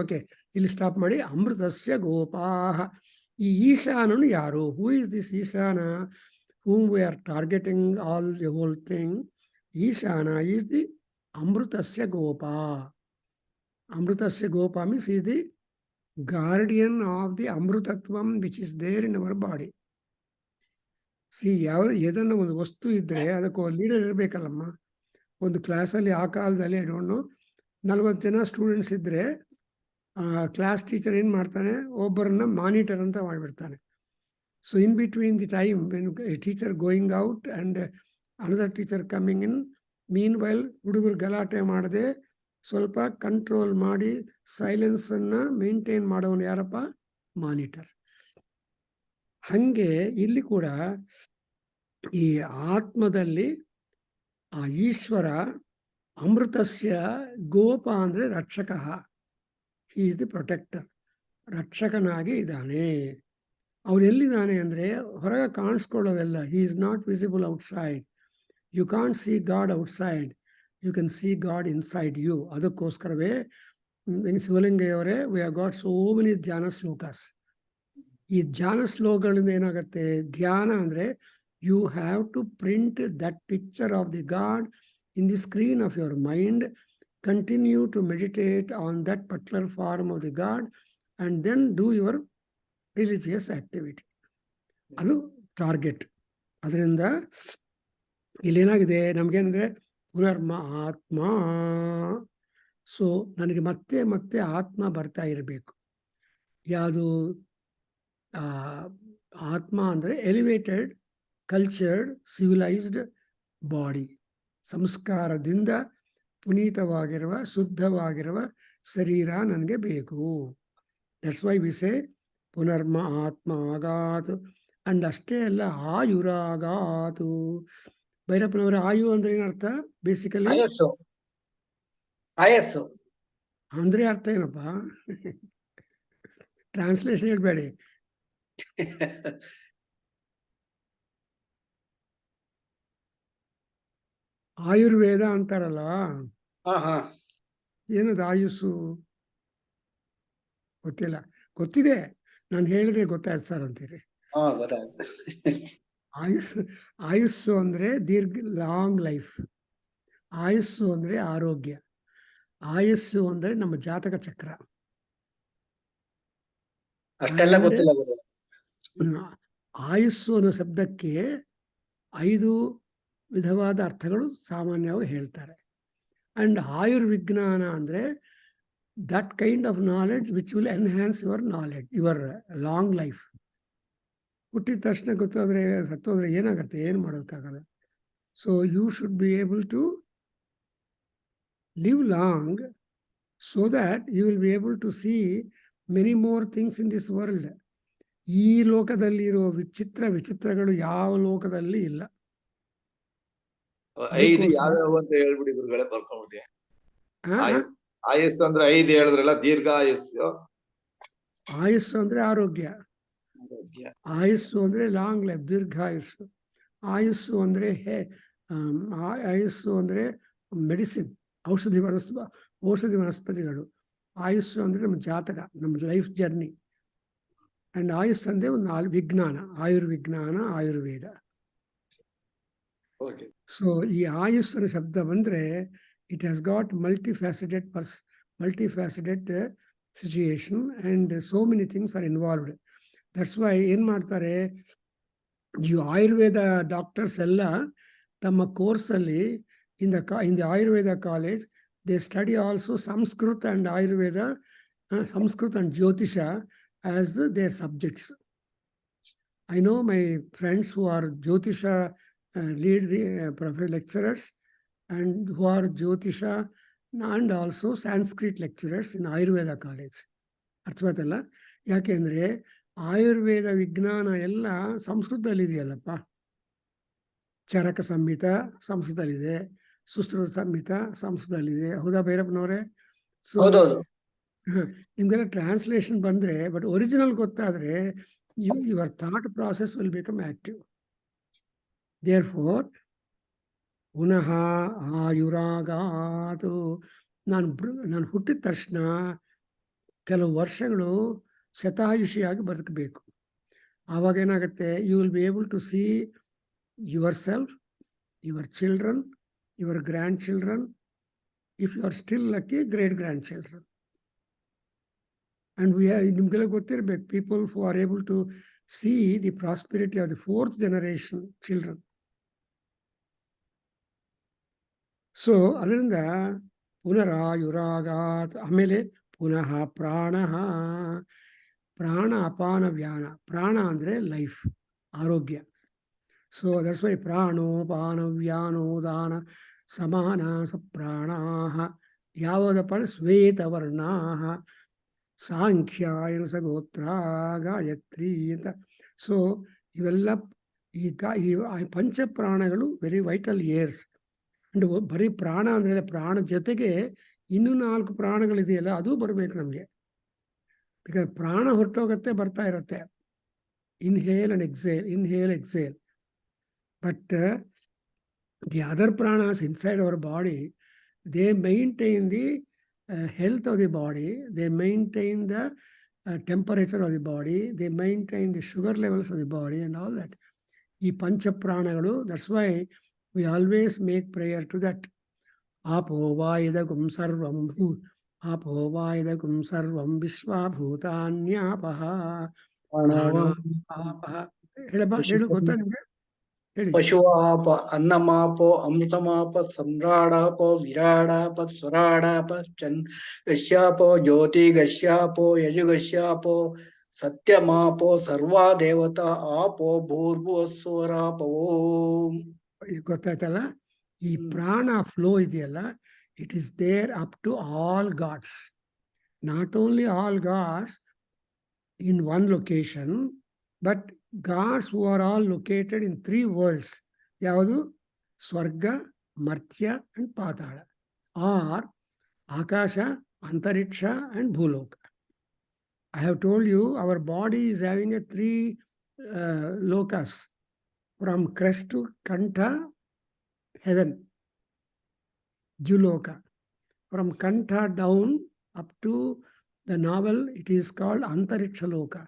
ಓಕೆ, ಇಲ್ಲಿ ಸ್ಟಾಪ್ ಮಾಡಿ. ಅಮೃತಸ್ಯ ಗೋಪಾಃ. ಈ ಈಶಾನನು ಯಾರು? Who is this Ishana whom we are targeting all the whole thing? Ishana is the Amrutasya Gopa. Amrutasya Gopa means he is the guardian of the Amrutatvam which is there in our body. See, ಏದನ್ನ ಒಂದು ವಸ್ತು ಇದ್ದರೆ ಅದಕ್ಕೆ leader ಇರಬೇಕಲ್ಲಮ್ಮ. ಒಂದು ಕ್ಲಾಸಲ್ಲಿ ಆ ಕಾಲದಲ್ಲಿ I don't no 40 ಜನ students ಇದ್ದರೆ ಕ್ಲಾಸ್ ಟೀಚರ್ ಏನು ಮಾಡ್ತಾನೆ? ಒಬ್ಬರನ್ನ ಮಾನಿಟರ್ ಅಂತ ಮಾಡಿಬಿಡ್ತಾನೆ. So in between the time when a teacher going out and another teacher coming in, meanwhile ಹುಡುಗರು ಗಲಾಟೆ ಮಾಡದೆ ಸ್ವಲ್ಪ ಕಂಟ್ರೋಲ್ ಮಾಡಿ ಸೈಲೆನ್ಸನ್ನು ಮೇಂಟೈನ್ ಮಾಡೋನು ಯಾರಪ್ಪ? ಮಾನಿಟರ್. ಹಾಗೆ ಇಲ್ಲಿ ಕೂಡ ಈ ಆತ್ಮದಲ್ಲಿ ಆ ಈಶ್ವರ ಅಮೃತಸ್ಯ ಗೋಪ ಅಂದರೆ ರಕ್ಷಕ. He is the protector. ರಕ್ಷಕನಾಗಿ ಇದ್ದಾನೆ. ಅವನು ಎಲ್ಲಿದ್ದಾನೆ ಅಂದರೆ ಹೊರಗೆ ಕಾಣಿಸ್ಕೊಳ್ಳೋದೆಲ್ಲ. He is not visible outside. You can't see god outside. You can see god inside you. ಅದಕ್ಕೋಸ್ಕರವೇ ಶಿವಲಿಂಗಯ್ಯವರೇ, we have got so many dhyana shlokas. ಈ ಧ್ಯಾನ ಶ್ಲೋಕಗಳಿಂದ ಏನಾಗುತ್ತೆ, ಧ್ಯಾನ ಅಂದರೆ you have to print that picture of the god in the screen of your mind, continue to meditate on that particular form of the god and then do your religious activity. ಅದು target. ಅದರಿಂದ ಇಲ್ಲೇನಾಗಿದೆ ನಮಗೇನಂದರೆ ಪುನರ್ಮ ಆತ್ಮ. So ನನಗೆ ಮತ್ತೆ ಮತ್ತೆ ಆತ್ಮ ಬರ್ತಾ ಇರಬೇಕು. ಯಾವುದು ಆತ್ಮ ಅಂದರೆ ಎಲಿವೇಟೆಡ್, ಕಲ್ಚರ್ಡ್, ಸಿವಿಲೈಸ್ಡ್ ಬಾಡಿ. ಸಂಸ್ಕಾರದಿಂದ ಪುನೀತವಾಗಿರುವ ಶುದ್ಧವಾಗಿರುವ ಶರೀರ ನನಗೆ ಬೇಕು. ದಟ್ಸ್ ವೈ ವಿ ಸೇ ಪುನರ್ಮ ಆತ್ಮ ಆಗಾತು. ಅಂಡ್ ಅಷ್ಟೇ ಅಲ್ಲ, ಆಯುರಾಗಾತು. ಭೈರಪ್ಪನವರ ಆಯು ಅಂದ್ರೆ ಏನರ್ಥ? ಬೇಸಿಕಲಿ ಆಯಸ್ಸು. ಆಯಸ್ಸು ಅಂದ್ರೆ ಅರ್ಥ ಏನಪ್ಪ? ಟ್ರಾನ್ಸ್ಲೇಷನ್ ಹೇಳ್ಬೇಡಿ. ಆಯುರ್ವೇದ ಅಂತಾರಲ್ಲ, ಹಾ ಹಾ ಏನದು ಆಯುಸ್ಸು? ಗೊತ್ತಿಲ್ಲ. ಗೊತ್ತಿದೆ, ನಾನು ಹೇಳಿದ್ರೆ ಗೊತ್ತಾಯ್ತು ಸರ್ ಅಂತೀರಿ. ಹಾ ಗೊತ್ತಾಯ್ತು. ಆಯುಸ್ಸು ಅಂದ್ರೆ ದೀರ್ಘ, ಲಾಂಗ್ ಲೈಫ್. ಆಯುಸ್ಸು ಅಂದ್ರೆ ಆರೋಗ್ಯ. ಆಯುಸ್ಸು ಅಂದ್ರೆ ನಮ್ಮ ಜಾತಕ ಚಕ್ರ. ಅಷ್ಟೆಲ್ಲ ಗೊತ್ತಿಲ್ಲ ಗುರು. ಆಯುಸ್ಸು ಅನ್ನೋ ಶಬ್ದಕ್ಕೆ 5 ವಿಧವಾದ ಅರ್ಥಗಳು ಸಾಮಾನ್ಯವಾಗಿ ಹೇಳ್ತಾರೆ. ಅಂಡ್ ಆಯುರ್ವಿಜ್ಞಾನ ಅಂದ್ರೆ that kind of knowledge which will enhance your knowledge, your long life. ಹುಟ್ಟಿದ ತಕ್ಷಣ ಗೊತ್ತಾದ್ರೆ ಸತ್ತೋದ್ರೆ ಏನಾಗತ್ತೆ? ಏನು ಮಾಡೋಕ್ಕಾಗಲ್ಲ. So you should be able to live long so that you will be able to see many more things in this world. ಈ ಲೋಕದಲ್ಲಿರೋ ವಿಚಿತ್ರಗಳು ಯಾವ ಲೋಕದಲ್ಲಿ ಇಲ್ಲ. 5 ಯಾವ್ಯಾವ ಅಂತ ಹೇಳ್ಬಿಡಿ ಗುರುಗಳೇ, ಬರ್ಕೊಂಡ್ಬಿಡಿ. ಆಯಸ್ಸು ಅಂದ್ರೆ 5 ಹೇಳಿದ್ರಲ್ಲ, ದೀರ್ಘಾಯಸ್ಸು. ಆಯುಸ್ಸು ಅಂದ್ರೆ ಆರೋಗ್ಯ. ಆಯುಸ್ಸು ಅಂದ್ರೆ ಲಾಂಗ್ ಲೈಫ್, ದೀರ್ಘಾಯುಸ್ಸು. ಆಯುಸ್ಸು ಅಂದ್ರೆ ಆಯುಸ್ಸು ಅಂದ್ರೆ ಮೆಡಿಸಿನ್, ಔಷಧಿ ವನಸ್ಪತಿಗಳು. ಆಯುಸ್ಸು ಅಂದರೆ ನಮ್ಮ ಜಾತಕ, ನಮ್ಮ ಲೈಫ್ ಜರ್ನಿ. ಆ್ಯಂಡ್ ಆಯುಸ್ಸು ಅಂದರೆ ಒಂದು ವಿಜ್ಞಾನ, ಆಯುರ್ವಿಜ್ಞಾನ, ಆಯುರ್ವೇದ. ಸೊ ಈ ಆಯುಸ್ಸಿನ ಶಬ್ದ ಬಂದರೆ it has got multifaceted situation and so many things are involved. That's why ಏನು ಮಾಡ್ತಾರೆ, ಈ ಆಯುರ್ವೇದ ಡಾಕ್ಟರ್ಸ್ ಎಲ್ಲ ತಮ್ಮ ಕೋರ್ಸಲ್ಲಿ in the Ayurveda college, they study also Sanskrit and Ayurveda, Sanskrit and Jyotisha as their subjects. I know my friends who are Jyotisha lead lecturers and who are Jyotisha and also Sanskrit lecturers in Ayurveda college. ಅರ್ಥವಾಯ್ತಲ್ಲ? ಯಾಕೆಂದರೆ ಆಯುರ್ವೇದ ವಿಜ್ಞಾನ ಎಲ್ಲ ಸಂಸ್ಕೃತದಲ್ಲಿದೆಯಲ್ಲಪ್ಪ. ಚರಕ ಸಂಹಿತ ಸಂಸ್ಕೃತದಲ್ಲಿದೆ, ಸುಶ್ರುತ ಸಂಹಿತ ಸಂಸ್ಕೃತದಲ್ಲಿದೆ. ಹೌದಾ ಭೈರಪ್ಪನವರೇ? So ನಿಮ್ಗೆಲ್ಲ translation ಬಂದರೆ, but original ಗೊತ್ತಾದರೆ your thought process will become active. Therefore ಪುನಃ ಆಯುರಾಗಾತು. ನಾನು ಹುಟ್ಟಿದ ತಕ್ಷಣ ಕೆಲವು ವರ್ಷಗಳು ಶತಾಯುಷಿಯಾಗಿ ಬದುಕಬೇಕು. ಆವಾಗ ಏನಾಗುತ್ತೆ, you will be able to see yourself, your children, your grandchildren, if you are still lucky, great grandchildren. And we are, nimgala gottirbeku, people who are able to see the prosperity of the 4th generation children. So ಅದರಿಂದ ಪುನರಾಯುರಾಗಾತ್. ಆಮೇಲೆ ಪುನಃ ಪ್ರಾಣಃ. ಪ್ರಾಣ ಅಪಾನ ವ್ಯಾನ. ಪ್ರಾಣ ಅಂದರೆ life, ಆರೋಗ್ಯ. So that's why ಪ್ರಾಣೋಪಾನ ವ್ಯಾನೋದಾನ ಸಮಾನ ಸಪ್ರಾಣಾಹ. ಯಾವುದಪ್ಪ? ಶ್ವೇತವರ್ಣಾಹ ಸಾಂಖ್ಯಾಯನ ಸಗೋತ್ರ ಗಾಯತ್ರಿ ಅಂತ. ಸೊ ಇವೆಲ್ಲ ಈ ಪಂಚಪ್ರಾಣಗಳು ವೆರಿ ವೈಟಲ್ ಇಯರ್ಸ್. ಅಂಡ್ ಬರೀ ಪ್ರಾಣ ಅಂದರೆ ಪ್ರಾಣ ಜೊತೆಗೆ ಇನ್ನೂ 4 ಪ್ರಾಣಗಳಿದೆಯಲ್ಲ, ಅದು ಬರಬೇಕು ನಮಗೆ. ಬಿಕಾಸ್ ಪ್ರಾಣ ಹೊರಟೋಗತ್ತೆ, ಬರ್ತಾ ಇರತ್ತೆ. Inhale and exhale, inhale exhale. But the other pranas inside our body they maintain the health of the body, they maintain the temperature of the body, they maintain the sugar levels of the body and all that. ಈ ಪಂಚಪ್ರಾಣಗಳು, that's why we always make prayer to that. ಆಪೋ ವಾ ಇದಗುಂ ಸರ್ವಂ ಆಪೋ ವಾ ಇದಗುಂ ಸರ್ವಂ ವಿಶ್ವಭೂತಾನ್ಯಾಪಃ ಪ್ರಾಣಾಪಾಪಃ. ಹೇಳು ಗೊತ್ತಾ ನಿಮ್ಗೆ? ಹೇಳಿ. ಪಶುವಾಪ, ಅನ್ನಮಾಪೋ, ಅಮೃತಮಾಪ, ಸಮ್ರಾಡಾಪೋ, ವಿರಾಡಾಪ, ಸ್ವರಾಡಾಪ, ಗಶ್ಯಾಪೋ, ಜ್ಯೋತಿ ಗಶ್ಯಾಪೋ, ಯಜುಗಶ್ಯಾಪೋ, ಸತ್ಯಮಾಪೋ, ಸರ್ವಾ ದೇವತಾ ಆಪೋ, ಭೂರ್ಭುವಸ್ವರಾಪೋ. ಗೊತ್ತಾಯ್ತಲ್ಲ? ಈ ಪ್ರಾಣ ಫ್ಲೋ ಇದೆಯಲ್ಲ, it is there up to all gods. Not only all gods in one location, but gods who are all located in 3 worlds. ಯಾವುದು? ಸ್ವರ್ಗ, ಮರ್ತ್ಯ ಅಂಡ್ ಪಾತಾಳ, ಆರ್ ಆಕಾಶ, ಅಂತರಿಕ್ಷ ಅಂಡ್ ಭೂಲೋಕ. I have told you our body is having a 3 lokas, from crest to kantha, heaven, Juloka. From kantha down up to the navel, it is called Antariksha Loka.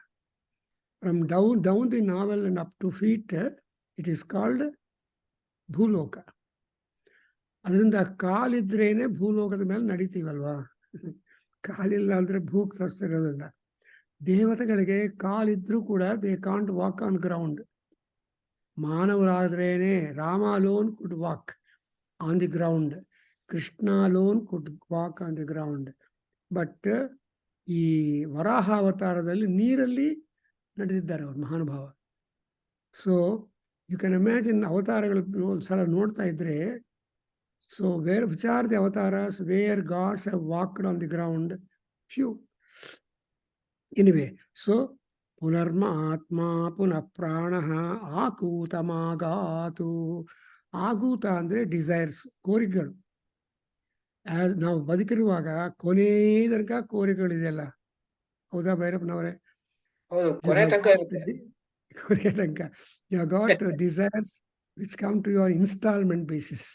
From down the navel and up to feet, it is called Bhuloka. ಅದರಿಂದ ಕಾಲಿದ್ರೇನೆ ಭೂಲೋಕದ ಮೇಲೆ ನಡೀತೀವಲ್ವಾ? ಕಾಲಿಲ್ಲ ಅಂದ್ರೆ ಭೂಕ್ ಸಸ್ತಿರೋದಿಲ್ಲ. ದೇವತೆಗಳಿಗೆ ಕಾಲಿದ್ರೂ ಕೂಡ they can't walk on ground. ಮಾನವರಾದ್ರೇನೆ Rama alone could walk on the ground, Krishna alone could walk on the ground. But ಈ ವರಾಹ ಅವತಾರದಲ್ಲಿ ನೀರಲ್ಲಿ ನಡೆದಿದ್ದಾರೆ ಅವರು ಮಹಾನುಭಾವ. ಸೊ ಯು ಕ್ಯಾನ್ ಇಮ್ಯಾಜಿನ್ ಅವತಾರಗಳು ಒಂದ್ಸಲ ನೋಡ್ತಾ ಇದ್ರೆ, so which are the avatars where gods have walked on the ground? Few. Anyway, so ಪುನರ್ಮ ಆತ್ಮ ಪುನಃ ಪ್ರಾಣ ಆಕೂತಮಾಗಾತು. ಆಗೂತ ಅಂದರೆ ಡಿಸೈರ್ಸ್, ಕೋರಿಕೆಗಳು. ಆಸ್ ನಾವು ಬದುಕಿರುವಾಗ ಕೊನೆ ತನಕ ಕೋರಿಕೆಗಳಿದೆಯಲ್ಲ, ಹೌದಾ ಭೈರಪ್ಪನವರೇ? ಹೌದು, ಕೊನೆ ತನಕ ಇರುತ್ತೆ. ಕೊನೆ ತನಕ you have got desires which come to your instalment basis.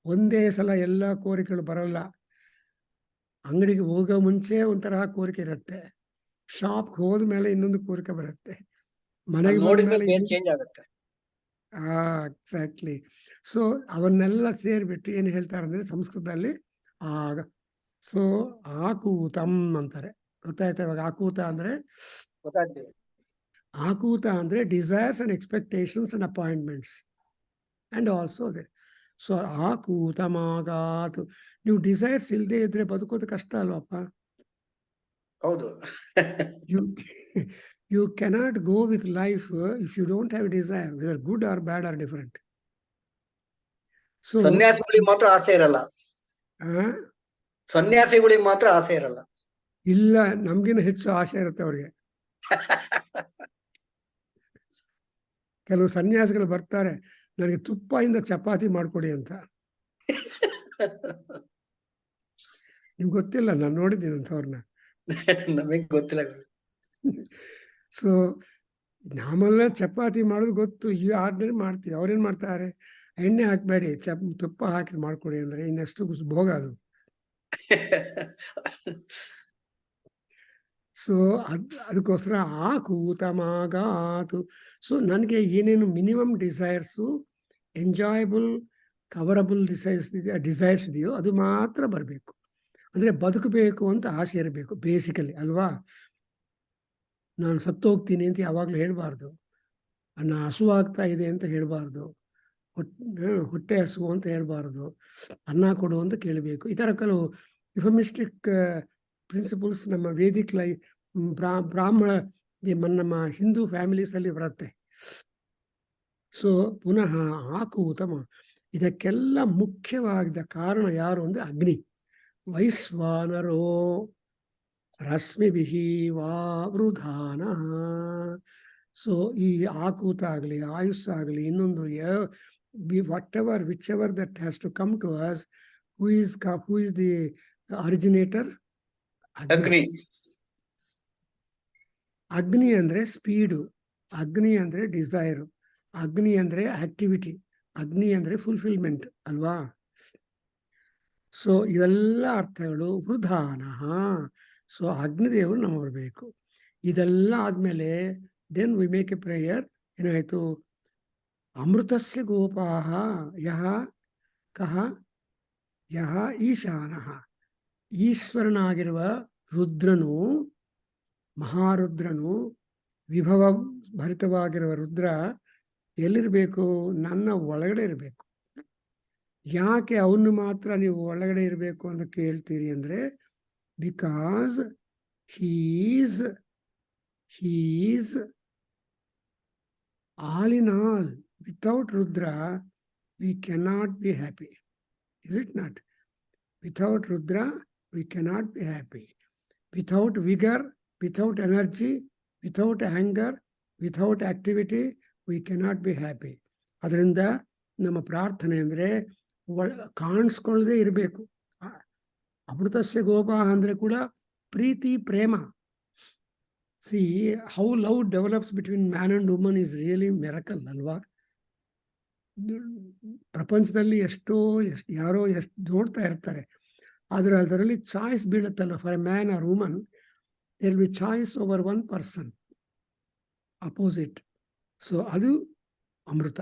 ಒಂದೇ ಸಲ ಎಲ್ಲ ಕೋರಿಕೆಗಳು ಬರಲ್ಲ. ಅಂಗಡಿಗೆ ಹೋಗೋ ಮುಂಚೆ ಒಂಥರ ಕೋರಿಕೆ ಇರುತ್ತೆ, ಶಾಪ್ಗೆ ಹೋದ್ಮೇಲೆ ಇನ್ನೊಂದು ಕೋರಿಕೆ ಬರುತ್ತೆ, ಮನೆಗೆ ಬಂದ್ಮೇಲೆ ಚೇಂಜ್ ಆಗುತ್ತೆ. ಎಕ್ಸಾಕ್ಟ್ಲಿ. ಸೊ ಅವನ್ನೆಲ್ಲ ಸೇರಿಬಿಟ್ಟು ಏನು ಹೇಳ್ತಾರೆ ಅಂದ್ರೆ ಸಂಸ್ಕೃತದಲ್ಲಿ ಆಗ. ಸೊ ಆಕೂತಂ ಅಂತಾರೆ. ಗೊತ್ತಾಯ್ತಾ ಇವಾಗ? ಆಕೂತ ಅಂದ್ರೆ desires and expectations and appointments and also they. So ಆಕೂತಮಾಗಾತು. ನೀವು ಡಿಸೈರ್ಸ್ ಇಲ್ಲದೆ ಇದ್ರೆ ಬದುಕೋದು ಕಷ್ಟ ಅಲ್ವಪ್ಪ? ಹೌದು. You cannot go with life if you don't have desire, whether good or bad or different. So ಸನ್ಯಾಸಿಗಳಿಗೆ ಮಾತ್ರ ಆಸೆ ಇರಲ್ಲ. ಸನ್ಯಾಸಿಗಳಿಗೆ ಮಾತ್ರ ಆಸೆ ಇರಲ್ಲ. ಇಲ್ಲ, ನಮ್ಗಿನ ಹೆಚ್ಚು ಆಸೆ ಇರುತ್ತೆ ಅವ್ರಿಗೆ. ಕೆಲವು ಸನ್ಯಾಸಿಗಳು ಬರ್ತಾರೆ, ನನಗೆ ತುಪ್ಪದಿಂದ ಚಪಾತಿ ಮಾಡ್ಕೊಡಿ ಅಂತ. ನಿಮ್ಗೆ ಗೊತ್ತಿಲ್ಲ, ನಾನು ನೋಡಿದ್ದೀನಿ ಅಂಥವ್ರನ್ನ. ನಮಗೆ ಗೊತ್ತಿಲ್ಲ. ಸೊ ನಾಮೆಲ್ಲ ಚಪಾತಿ ಮಾಡೋದು ಗೊತ್ತು, ಈ ಆರ್ಡಿನರಿ ಮಾಡ್ತೀವಿ. ಅವ್ರೇನು ಮಾಡ್ತಾರೆ, ಎಣ್ಣೆ ಹಾಕಬೇಡಿ ತುಪ್ಪ ಹಾಕಿ ಮಾಡ್ಕೊಡಿ ಅಂದರೆ ಇನ್ನೆಷ್ಟು ಭೋಗ ಅದು. ಸೊ ಅದಕ್ಕೋಸ್ಕರ ಆಕೂತಮಾಗಾತು. ಸೊ ನನಗೆ ಏನೇನು ಮಿನಿಮಮ್ ಡಿಸೈರ್ಸು, ಎಂಜಾಯಬಲ್ ಕವರಬಲ್ ಡಿಸೈರ್ಸ್ ಇದೆಯೋ ಅದು ಮಾತ್ರ ಬರಬೇಕು. ಅಂದರೆ ಬದುಕಬೇಕು ಅಂತ ಆಸೆ ಇರಬೇಕು ಬೇಸಿಕಲಿ, ಅಲ್ವಾ? ನಾನು ಸತ್ತೋಗ್ತೀನಿ ಅಂತ ಯಾವಾಗಲೂ ಹೇಳಬಾರ್ದು. ಅನ್ನ ಹಸುವಾಗ್ತಾ ಇದೆ ಅಂತ ಹೇಳಬಾರ್ದು. ಹೊಟ್ಟೆ ಹಸುವು ಅಂತ ಹೇಳಬಾರ್ದು. ಅನ್ನ ಕೊಡು ಅಂತ ಕೇಳಬೇಕು. ಈ ಥರ ಕೆಲವು ಯುಫಮಿಸ್ಟಿಕ್ ಪ್ರಿನ್ಸಿಪಲ್ಸ್ ನಮ್ಮ ವೇದಿಕ್ ಬ್ರಾಹ್ಮಣ ನಮ್ಮ ಹಿಂದೂ ಫ್ಯಾಮಿಲೀಸಲ್ಲಿ ಬರುತ್ತೆ. ಸೊ ಪುನಃ ಆಕೂತಮ. ಇದಕ್ಕೆಲ್ಲ ಮುಖ್ಯವಾದ ಕಾರಣ ಯಾರು ಅಂದರೆ ಅಗ್ನಿ. ವೈಶ್ವಾನರೋ ರಶ್ಮಿಭಿಃ ವಾವೃಧಾನ. ಸೊ ಈ ಆಕೂತ ಆಗಲಿ, ಆಯುಸ್ಸಾಗಲಿ, ಇನ್ನೊಂದು whichever that has to come to us, who is the originator? Agni. Agni ಅಂದರೆ ಸ್ಪೀಡು, ಅಗ್ನಿ ಅಂದರೆ ಡಿಸೈರು, ಅಗ್ನಿ ಅಂದರೆ ಆಕ್ಟಿವಿಟಿ, ಅಗ್ನಿ ಅಂದರೆ ಫುಲ್ಫಿಲ್ಮೆಂಟ್, ಅಲ್ವಾ? ಸೊ ಇವೆಲ್ಲ ಅರ್ಥಗಳು ವೃಧಾನ. ಸೊ ಅಗ್ನಿದೇವರು ನಮಗೆ ಬರಬೇಕು. ಇದೆಲ್ಲ ಆದ್ಮೇಲೆ then we make a prayer. ಏನಾಯ್ತು? ಅಮೃತಸ್ಯ ಗೋಪಾಹ ಯಹ ಕಹ ಯಹ ಈಶಾನಃ. ಈಶ್ವರನಾಗಿರುವ ರುದ್ರನು, ಮಹಾರುದ್ರನು, ವಿಭವ ಭರಿತವಾಗಿರುವ ರುದ್ರ ಎಲ್ಲಿರಬೇಕು? ನನ್ನ ಒಳಗಡೆ ಇರಬೇಕು. ಯಾಕೆ ಅವನು ಮಾತ್ರ ನೀವು ಒಳಗಡೆ ಇರಬೇಕು ಅಂತ ಕೇಳ್ತೀರಿ ಅಂದ್ರೆ, because he's all in all. Without Rudra we cannot be happy. Is it not? Without Rudra, we cannot be happy. Without vigor, without energy, without anger, without activity, we cannot be happy. ಅದರಿಂದ ನಮ್ಮ ಪ್ರಾರ್ಥನೆ ಅಂದರೆ ಕಾಣಿಸ್ಕೊಳ್ಳದೆ ಇರಬೇಕು. ಅಮೃತಸ್ಯ ಗೋಪಾಹ ಅಂದರೆ ಕೂಡ ಪ್ರೀತಿ, ಪ್ರೇಮ. See how love develops between man and woman is really miracle ಅಲ್ವಾ? ಪ್ರಪಂಚದಲ್ಲಿ ಯಾರೋ ನೋಡ್ತಾ ಇರ್ತಾರೆ, ಆದರೆ ಅದರಲ್ಲಿ ಚಾಯ್ಸ್ ಬೀಳುತ್ತಲ್ಲ. For a man or woman there will be choice over one person opposite. So ಅದು ಅಮೃತ.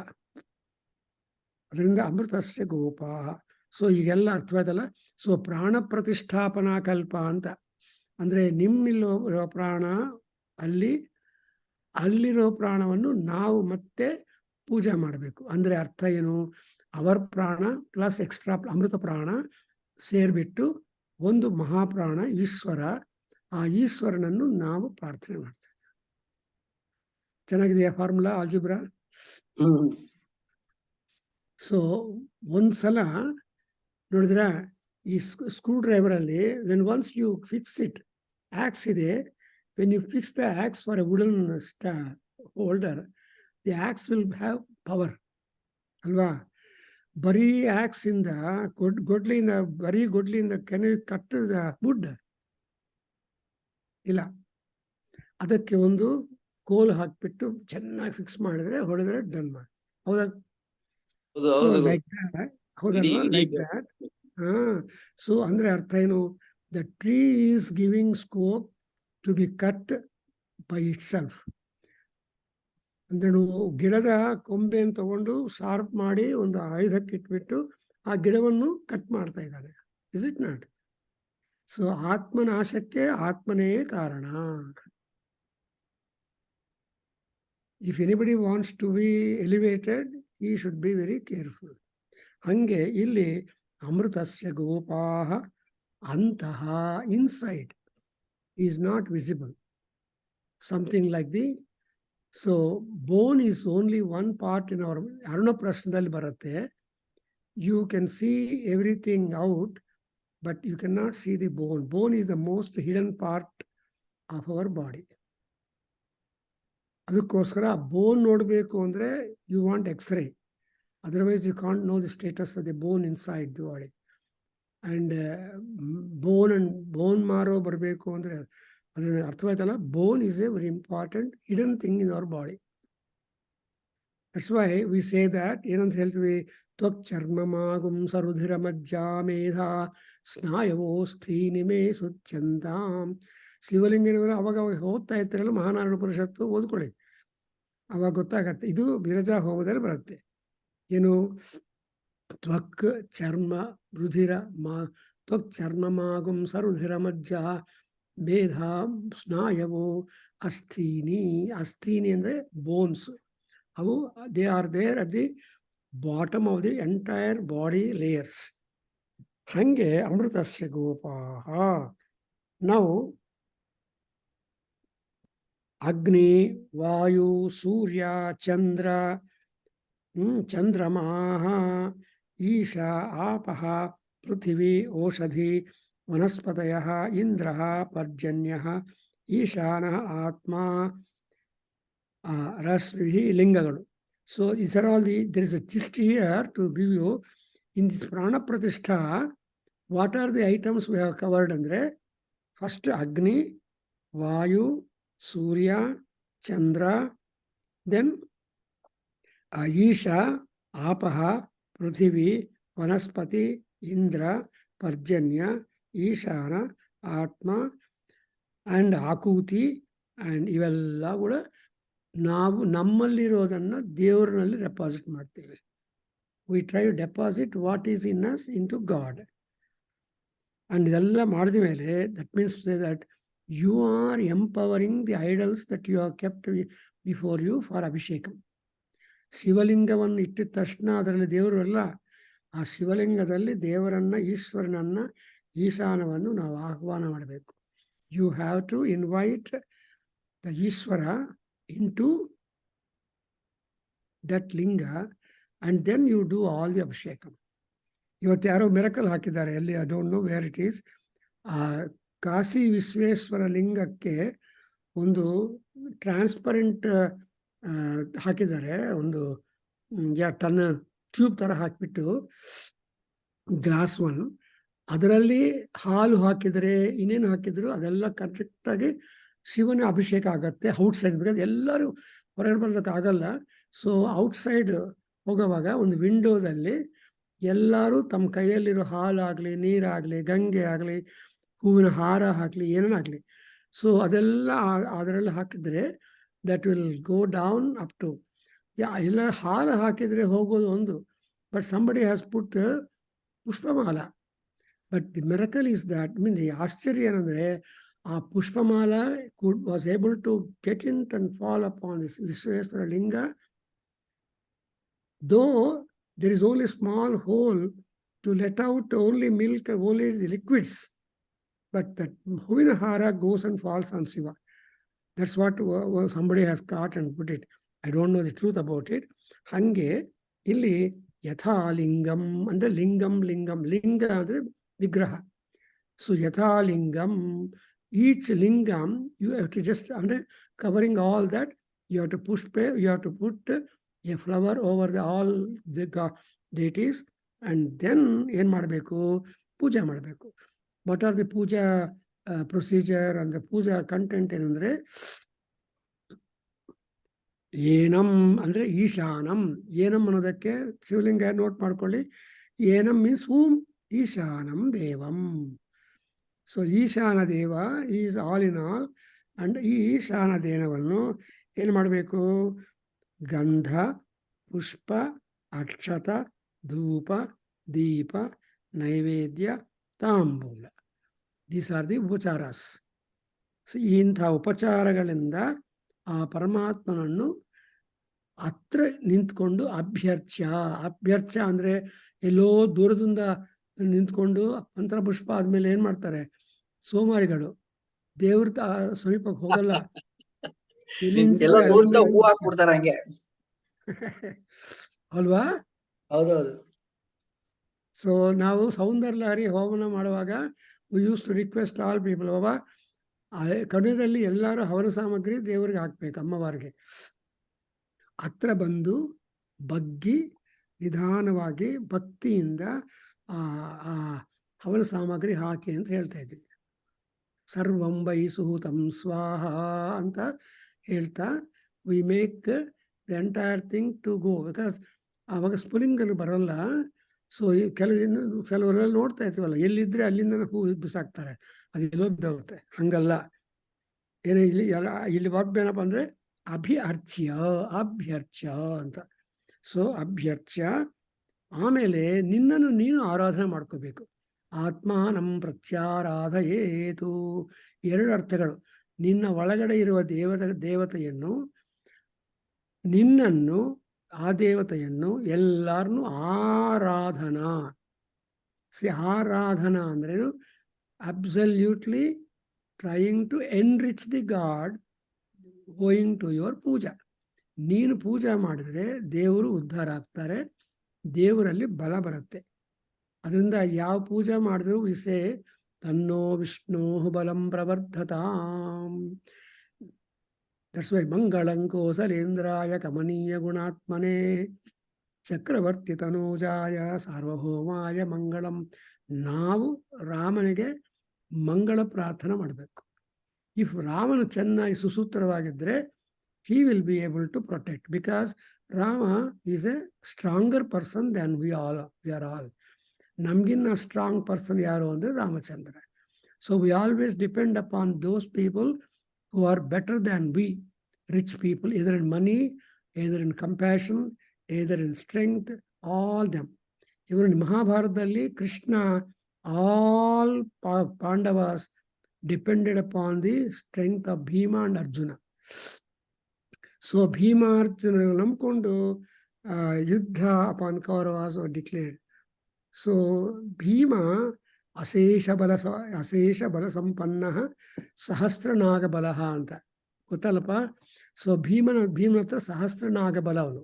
ಅದರಿಂದ ಅಮೃತಸ್ಯ ಗೋಪಾಹ. ಸೊ ಈಗೆಲ್ಲ ಅರ್ಥವಾಯ್ತಲ್ಲ. ಸೊ ಪ್ರಾಣ ಪ್ರತಿಷ್ಠಾಪನಾ ಕಲ್ಪ ಅಂತ ಅಂದರೆ ನಿಮ್ಮಲ್ಲಿರೋ ಪ್ರಾಣ ಅಲ್ಲಿರೋ ಪ್ರಾಣವನ್ನು ನಾವು ಮತ್ತೆ ಪೂಜೆ ಮಾಡಬೇಕು. ಅಂದರೆ ಅರ್ಥ ಏನು? ಅವರ್ ಪ್ರಾಣ ಪ್ಲಸ್ ಎಕ್ಸ್ಟ್ರಾ ಅಮೃತ ಪ್ರಾಣ ಸೇರಿಬಿಟ್ಟು ಒಂದು ಮಹಾಪ್ರಾಣ ಈಶ್ವರ. ಆ ಈಶ್ವರನನ್ನು ನಾವು ಪ್ರಾರ್ಥನೆ ಮಾಡ್ತೇವೆ. ಚೆನ್ನಾಗಿದೆಯಾ ಫಾರ್ಮುಲಾ ಆಲ್ಜಿಬ್ರಾ? ಸೊ ಒಂದ್ಸಲ ನೋಡಿದ್ರ ಈ ಸ್ಕ್ರೂ ಡ್ರೈವರಲ್ಲಿ when once you fix it, axe ಇದೆ, when you fix the axe for a wooden holder, the axe will have power ಅಲ್ವಾ? ಬರೀ ಆಕ್ಸ್ ಇಂದ ಬರೀ ಗೊಡ್ಲಿಂದ ಕೆನೆ ಕಟ್ ದ ವುಡ್ ಇಲ್ಲ. ಅದಕ್ಕೆ ಒಂದು ಕೋಲ್ ಹಾಕ್ಬಿಟ್ಟು ಚೆನ್ನಾಗಿ ಫಿಕ್ಸ್ ಮಾಡಿದ್ರೆ, ಹೊಡೆದ್ರೆ ಡನ್ ಮಾಡಿ. ಹೌದಾ? So like that. ಹೌದಲ್ವಾ? Like that. ಸೊ ಅಂದ್ರೆ ಅರ್ಥ ಏನು? The tree is giving scope to be cut by itself. ಅಂದ್ರೆ ಗಿಡದ ಕೊಂಬೆಯನ್ನು ತಗೊಂಡು ಶಾರ್ಪ್ ಮಾಡಿ ಒಂದು ಆಯುಧಕ್ಕೆ ಇಟ್ಬಿಟ್ಟು ಆ ಗಿಡವನ್ನು ಕಟ್ ಮಾಡ್ತಾ ಇದ್ದಾನೆ. Is it not? ಸೊ ಆತ್ಮನಾಶಕ್ಕೆ ಆತ್ಮನೇ ಕಾರಣ. If anybody wants to be elevated, he should be very careful. ಹಂಗೆ ಇಲ್ಲಿ ಅಮೃತಸ್ಯ ಗೋಪಾಹ ಅಂತಹ, inside is not visible. Something like the so bone is only one part in our. Aruna ಪ್ರಶ್ನದಲ್ಲಿ ಬರುತ್ತೆ, you can see everything out but you can not see the bone. Bone is the most hidden part of our body. ಅದಕ್ಕೋಸ್ಕರ bone ನೋಡಬೇಕು ಅಂದರೆ you want x ray, otherwise you can't know the status of the bone inside the body. And bone marrow ಬರಬೇಕು ಅಂದರೆ ಅದರ ಅರ್ಥವಾಯ್ತಲ್ಲ. ಬೋನ್ is A very important hidden thing in our body. That's why we say that. ಏನಂತ ಹೇಳ್ತೀವಿ? ತ್ವಕ್ ಚರ್ಮಮಾಗುಂ ಸರುಧಿರ ಮಜ್ಜಾ ಮೇಧಾ ಸ್ನಾಯವೋ ಸ್ಥೀನಿಮೇ ಸುಚ್ಯಂತಾಂ. ಶಿವಲಿಂಗನವರು ಅವಾಗ ಓದ್ತಾ ಇರ್ತಾರಲ್ಲ, ಮಹಾನಾರಾಯಣ ಉಪನಿಷತ್ತು ಓದ್ಕೊಳ್ಳಿ, ಅವಾಗ ಗೊತ್ತಾಗತ್ತೆ. ಇದು ಬಿರಜಾ ಹೋಮದಲ್ಲಿ ಬರುತ್ತೆ. ಏನು? ತ್ವಕ್ ಚರ್ಮ ರುಧಿರ ತ್ವಕ್ ಚರ್ಮಮಾಗುಂ ಸರುಧಿರ ಮಜ್ಜಾ ಮೇಧ ಸ್ನಾಯವೋ ಅಸ್ಥೀನಿ. ಅಸ್ಥೀನಿ ಅಂದರೆ ಬೋನ್ಸ್. ಅವು they are there at the bottom of the entire body layers. ಹಂಗೆ ಅಮೃತಸ್ಯ ಗೋಪಾಹ. ನಾವು ಅಗ್ನಿ, ವಾಯು, ಸೂರ್ಯ, ಚಂದ್ರ, ಚಂದ್ರಮಾಹ, ಈಶ, ಆಪಃ, ಪೃಥಿವಿ, ಓಷಧಿ, ವನಸ್ಪತಯಃ, ಇಂದ್ರಃ, ಪರ್ಜನ್ಯಃ, ಈಶಾನಃ, ಆತ್ಮ, ರಶ್ಮಿ, ಲಿಂಗಗಳು. So these are all there is a gist here to give you in this prana pratishtha. What are the items we have covered? ಅಂದ್ರೆ ಫಸ್ಟ್ ಅಗ್ನಿ, ವಾಯು, ಸೂರ್ಯ, ಚಂದ್ರ, ದೆನ್ ಈಶ, ಆಪಃ, ಪೃಥಿವಿ, ವನಸ್ಪತಿ, ಇಂದ್ರ, ಪರ್ಜನ್ಯ, ಈಶಾನ, ಆತ್ಮ ಆ್ಯಂಡ್ ಆಕೂತಿ ಆ್ಯಂಡ್ ಇವೆಲ್ಲ ಕೂಡ ನಾವು ನಮ್ಮಲ್ಲಿರೋದನ್ನು ದೇವರಲ್ಲಿ ಡೆಪಾಸಿಟ್ ಮಾಡ್ತೀವಿ. We try to deposit what is in us in to God. And ಇದೆಲ್ಲ ಮಾಡಿದ ಮೇಲೆ that means that you are empowering the idols that you have kept before you for ಅಭಿಷೇಕ. ಶಿವಲಿಂಗವನ್ನು ಇಟ್ಟಿದ ತಕ್ಷಣ ಅದರಲ್ಲಿ ದೇವರು ಅಲ್ಲ, ಆ ಶಿವಲಿಂಗದಲ್ಲಿ ದೇವರನ್ನು, ಈಶ್ವರನನ್ನು, ಈಶಾನವನ್ನು ನಾವು ಆಹ್ವಾನ ಮಾಡಬೇಕು. You have to invite the Ishwara into that linga and then you do all the abhisheka. ಇವತ್ತು ಯಾರೋ ಮಿರಕಲ್ ಹಾಕಿದ್ದಾರೆ, ಎಲ್ಲಿ I don't know where it is. ಆ ಕಾಶಿ ವಿಶ್ವೇಶ್ವರ ಲಿಂಗಕ್ಕೆ ಒಂದು ಟ್ರಾನ್ಸ್ಪರೆಂಟ್ ಹಾಕಿದ್ದಾರೆ, ಒಂದು ಟನ್ ಟ್ಯೂಬ್ ಥರ ಹಾಕಿಬಿಟ್ಟು ಗ್ಲಾಸ್ ಒನ್, ಅದರಲ್ಲಿ ಹಾಲು ಹಾಕಿದರೆ ಇನ್ನೇನು ಹಾಕಿದ್ರು ಅದೆಲ್ಲ ಕರೆಕ್ಟಾಗಿ ಶಿವನ ಅಭಿಷೇಕ ಆಗತ್ತೆ ಔಟ್ಸೈಡ್. ಬಿಕಾಸ್ ಎಲ್ಲರೂ ಹೊರಗಡೆ ಬರೋದಕ್ಕಾಗಲ್ಲ. ಸೊ ಔಟ್ಸೈಡ್ ಹೋಗೋವಾಗ ಒಂದು ವಿಂಡೋದಲ್ಲಿ ಎಲ್ಲರೂ ತಮ್ಮ ಕೈಯಲ್ಲಿರೋ ಹಾಲಾಗಲಿ, ನೀರಾಗಲಿ, ಗಂಗೆ ಆಗಲಿ, ಹೂವಿನ ಹಾರ ಹಾಕಲಿ, ಏನಾಗಲಿ, ಸೊ ಅದೆಲ್ಲ ಅದರಲ್ಲಿ ಹಾಕಿದರೆ that will go down up to ಎಲ್ಲ. ಹಾಲು ಹಾಕಿದರೆ ಹೋಗೋದು ಒಂದು, but somebody has put pushpamala. But the miracle is that mean the ಆಶ್ಚರ್ಯ ಏನಂದರೆ ಆ pushpamala was able to get in and fall upon this Vishweshwara linga. Though there is only small hole to let out only milk, only the liquids, but that huvina hara goes and falls on Shiva. That's what somebody has caught and put it. I don't know the truth about it. Hange illi yatha lingam andre lingam linga andre vigraha. So yatha lingam, each lingam you have to just under covering all that, you have to you have to put a flower over all the deities and then ಏನು ಮಾಡಬೇಕು, ಪೂಜೆ ಮಾಡಬೇಕು. What are the puja procedure ಅಂದರೆ puja content ಏನಂದರೆ ಏನಂ ಅಂದರೆ ಈಶಾನಂ. ಏನಂ ಅನ್ನೋದಕ್ಕೆ ಶಿವಲಿಂಗ note ಮಾಡ್ಕೊಳ್ಳಿ. ಏನಂ means ಹೂಮ್, ಈಶಾನಂ ದೇವಂ. ಸೊ ಈಶಾನ ದೇವ is all in all. And ಈ ಈಶಾನ ದೇವವನ್ನು ಏನು ಮಾಡಬೇಕು, ಗಂಧ, ಪುಷ್ಪ, ಅಕ್ಷತ, ಧೂಪ, ದೀಪ, ನೈವೇದ್ಯ, ತಾಂಬೂಲ, ದೀಸ್ ಆರ್ ದಿ ಉಪಚಾರಸ್. ಸೊ ಇಂಥ ಉಪಚಾರಗಳಿಂದ ಆ ಪರಮಾತ್ಮನನ್ನು ಹತ್ರ ನಿಂತ್ಕೊಂಡು ಅಭ್ಯರ್ಚ ಅಂದರೆ ಎಲ್ಲೋ ದೂರದಿಂದ ನಿಂತ್ಕೊಂಡು ಮಂತ್ರಪುಷ್ಪ ಆದಮೇಲೆ ಏನು ಮಾಡ್ತಾರೆ ಸೋಮಾರಿಗಳು, ದೇವ್ರ ಸಮೀಪಕ್ಕೆ ಹೋಗಲ್ಲ, ಹೂ ಹಾಕ್ಬಿಡ್ತಾರ ಹಂಗೆ ಅಲ್ವಾ? ಹೌದೌದು. ಸೊ ನಾವು ಸೌಂದರ್ಯ ಲಹರಿ ಹೋಮನ ಮಾಡುವಾಗ we use to request all people, ಬಾಬಾ ಕಡೆಯಲ್ಲಿ ಎಲ್ಲರೂ ಹವನ ಸಾಮಗ್ರಿ ದೇವರಿಗೆ ಹಾಕ್ಬೇಕು, ಅಮ್ಮವಾರಿಗೆ ಹತ್ರ ಬಂದು ಬಗ್ಗಿ ನಿಧಾನವಾಗಿ ಭಕ್ತಿಯಿಂದ ಆ ಹವನ ಸಾಮಗ್ರಿ ಹಾಕಿ ಅಂತ ಹೇಳ್ತಾ ಇದ್ವಿ. ಸರ್ವಂ ವೈ ಸುಹೂತಂ ಸ್ವಾಹ ಅಂತ ಹೇಳ್ತಾ we make the entire thing to go. Because ಆವಾಗ ಸ್ಫುಲಿಂಗಲ್ಲಿ ಬರೋಲ್ಲ. ಸೊ ಕೆಲವರೆಲ್ಲ ನೋಡ್ತಾ ಇರ್ತೀವಲ್ಲ, ಎಲ್ಲಿದ್ರೆ ಅಲ್ಲಿಂದ ಹೂ ಬಿಸಾಕ್ತಾರೆ, ಅದು ಎಲ್ಲೋ ಬಿದ್ದೋಗುತ್ತೆ. ಹಂಗಲ್ಲ, ಏನೇ ಇಲ್ಲಿ ವರ್ಬ್ ಏನಪ್ಪ ಅಂದರೆ ಅಭ್ಯರ್ಚ್ಯ ಅಂತ. ಸೊ ಅಭ್ಯರ್ಚ್ಯ, ಆಮೇಲೆ ನಿನ್ನನ್ನು ನೀನು ಆರಾಧನೆ ಮಾಡ್ಕೋಬೇಕು. ಆತ್ಮಾನಂ ಪ್ರತ್ಯಾರಾಧಯೇತು, ಎರಡು ಅರ್ಥಗಳು. ನಿನ್ನ ಒಳಗಡೆ ಇರುವ ದೇವತೆಯನ್ನು, ನಿನ್ನನ್ನು, ಆ ದೇವತೆಯನ್ನು ಎಲ್ಲರನ್ನೂ ಆರಾಧನಾ. ಆರಾಧನಾ ಅಂದ್ರೇನು, absolutely trying to enrich the god going to your puja. ನೀನು ಪೂಜೆ ಮಾಡಿದರೆ ದೇವರು ಉದ್ಧಾರ ಆಗ್ತಾರೆ, ದೇವರಲ್ಲಿ ಬಲ ಬರುತ್ತೆ. ಅದರಿಂದ ಯಾವ ಪೂಜೆ ಮಾಡಿದ್ರು ವಿಸೆ ತನ್ನೋ ವಿಷ್ಣು ಬಲಂ ಪ್ರವರ್ಧತಾಂ. ದಟ್ಸ್ ವೈ ಮಂಗಳಂ ಕೋಸಲೇಂದ್ರಾಯ ಕಮನೀಯ ಗುಣಾತ್ಮನೇ ಚಕ್ರವರ್ತಿ ತನೂಜಾಯ ಸಾರ್ವಭೌಮಾಯ ಮಂಗಳಂ. ನಾವು ರಾಮನಿಗೆ ಮಂಗಳ ಪ್ರಾರ್ಥನೆ ಮಾಡಬೇಕು. ಇಫ್ ರಾಮನು ಚೆನ್ನಾಗಿ ಸುಸೂತ್ರವಾಗಿದ್ದರೆ he will be able to protect, because Rama is a stronger person than we are all. ನಮಗಿನ್ನ ಸ್ಟ್ರಾಂಗ್ ಪರ್ಸನ್ ಯಾರು ಅಂದರೆ Ramachandra. So we always depend upon those people who are better than we, rich people, either in money, either in compassion, either in strength, all them. Even in ಮಹಾಭಾರತದಲ್ಲಿ Krishna, all Pandavas depended upon the strength of Bhima and Arjuna. So Bhima Arjuna ನಂಬ್ಕೊಂಡು ಯುದ್ಧ upon Kauravas were declared. So Bhima ಅಶೇಷ ಬಲ ಸಂಪನ್ನ ಸಹಸ್ರನಾಗ ಬಲ ಅಂತ ಗೊತ್ತಲ್ಲಪ್ಪ. So ಭೀಮನ ಹತ್ರ ಸಹಸ್ರನಾಗ ಬಲ ಅವನು,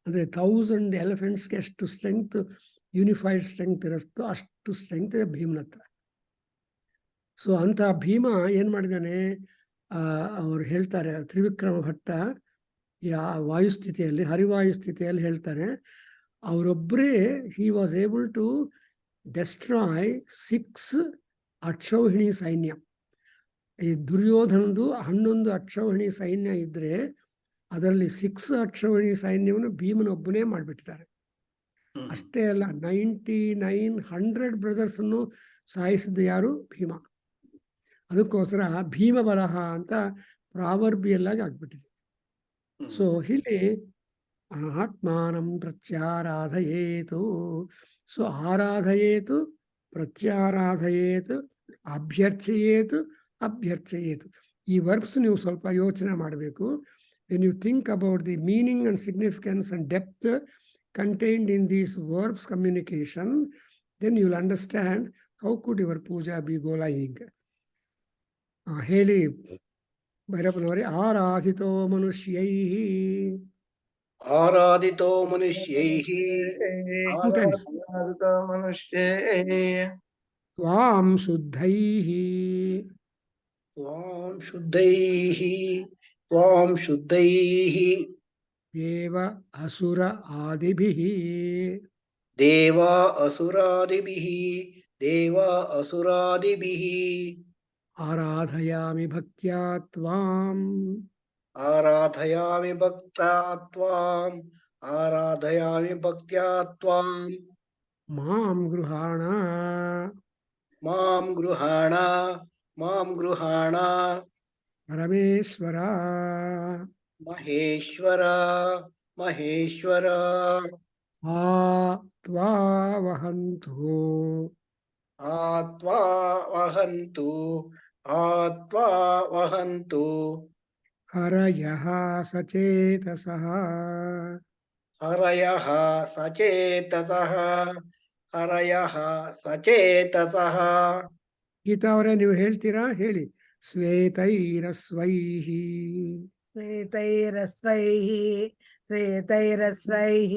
ಅಂದರೆ 1000 ಎಲಿಫೆಂಟ್ಸ್ಗೆ ಎಷ್ಟು ಸ್ಟ್ರೆಂಗ್ತ್, ಯೂನಿಫೈಡ್ ಸ್ಟ್ರೆಂಗ್ತ್ ಇರುತ್ತೋ ಅಷ್ಟು ಸ್ಟ್ರೆಂಗ್ತ್ ಇದೆ ಭೀಮನ ಹತ್ರ. ಸೊ ಅಂತ ಭೀಮ ಏನು ಮಾಡಿದ್ದಾನೆ, ಅವ್ರು ಹೇಳ್ತಾರೆ ತ್ರಿವಿಕ್ರಮ ಭಟ್ಟ ವಾಯುಸ್ಥಿತಿಯಲ್ಲಿ, ಹರಿವಾಯು ಸ್ಥಿತಿಯಲ್ಲಿ ಹೇಳ್ತಾರೆ, ಅವರೊಬ್ಬರೇ he was able to destroy 6 ಅಕ್ಷೌಹಿಣಿ ಸೈನ್ಯ. ಈ ದುರ್ಯೋಧನದು 11 ಅಕ್ಷೌಹಿಣಿ ಸೈನ್ಯ ಇದ್ರೆ ಅದರಲ್ಲಿ 6 ಅಕ್ಷೌಹಿಣಿ ಸೈನ್ಯವನ್ನು ಭೀಮನೊಬ್ಬನೇ ಮಾಡಿಬಿಟ್ಟಿದ್ದಾರೆ. ಅಷ್ಟೇ ಅಲ್ಲ, 99 ಬ್ರದರ್ಸ್ ಅನ್ನು ಸಾಯಿಸಿದ ಯಾರು? ಭೀಮ. ಅದಕ್ಕೋಸ್ಕರ ಭೀಮ ಬಲಹ ಅಂತ ಪ್ರಾವರ್ಬಿಯಲ್ ಆಗಿ ಆಗ್ಬಿಟ್ಟಿದೆ. ಸೊ ಇಲ್ಲಿ ಆತ್ಮಾನಂ ಪ್ರತ್ಯಾರಾಧಯೇತು. ಸೊ ಆರಾಧಯೇತು, ಪ್ರತ್ಯಾರಾಧಯೇತು, ಅಭ್ಯರ್ಚಯೇತು, ಅಭ್ಯರ್ಚಯೇತು. ಈ ವರ್ಬ್ಸ್ ನೀವು ಸ್ವಲ್ಪ ಯೋಚನೆ ಮಾಡಬೇಕು. When you think about the meaning and significance and depth contained in these verbs communication, then you will understand how could your puja be going. ಹೇಳಿ ಭೈರಪ್ಪನವರೇ. ಆರಾಧಿತೋ ಮನುಷ್ಯೈಃ, ಆರಾಧಿತೋ ಮನುಷ್ಯೈಃ, ಆರಾಧಿತೋ ಮನುಷ್ಯೈಃ, ತ್ವಾಂ ಶುದ್ಧೈಃ, ತ್ವಾಂ ಶುದ್ಧೈಃ, ತ್ವಾಂ ಶುದ್ಧೈಃ, ದೇವ ಅಸುರ ಆದಿಭಿಃ, ದೇವ ಅಸುರಾದಿಭಿಃ, ದೇವ ಅಸುರಾದಿಭಿಃ, ಆರಾಧಯಾಮಿ ಭಕ್ತ್ಯಾ ತ್ವಾಂ, ಆರಾಧಯಾಮಿ ಭಕ್ತ್ಯಾ ತ್ವಾಂ, ಆರಾಧಯಾಮಿ ಭಕ್ತ್ಯಾ ತ್ವಾಂ, ಮಾಂ ಗೃಹಾಣ, ಮಾಂ ಗೃಹಾಣ, ಮಾಂ ಗೃಹಾಣ, ಪರಮೇಶ್ವರ, ಮಹೇಶ್ವರ, ಮಹೇಶ್ವರ, ಆ ತ್ವಾ ವಹಂತು, ಆತ್ವಾ ವಹಂತು, ಆತ್ವಾ ವಹಂತು, ಹರಯಃ ಸಚೇತಸಃ, ಹರಯಃ ಸಚೇತಸಃ, ಹರಯಃ ಸಚೇತಸಃ. ಗೀತಾ ಅವರೇ ನೀವು ಹೇಳ್ತೀರಾ? ಹೇಳಿ. ಶ್ವೇತೈರಸ್ವೈಃ, ಶ್ವೇತೈರಸ್ವೈಃ, ಶ್ವೇತೈರಸ್ವೈಃ,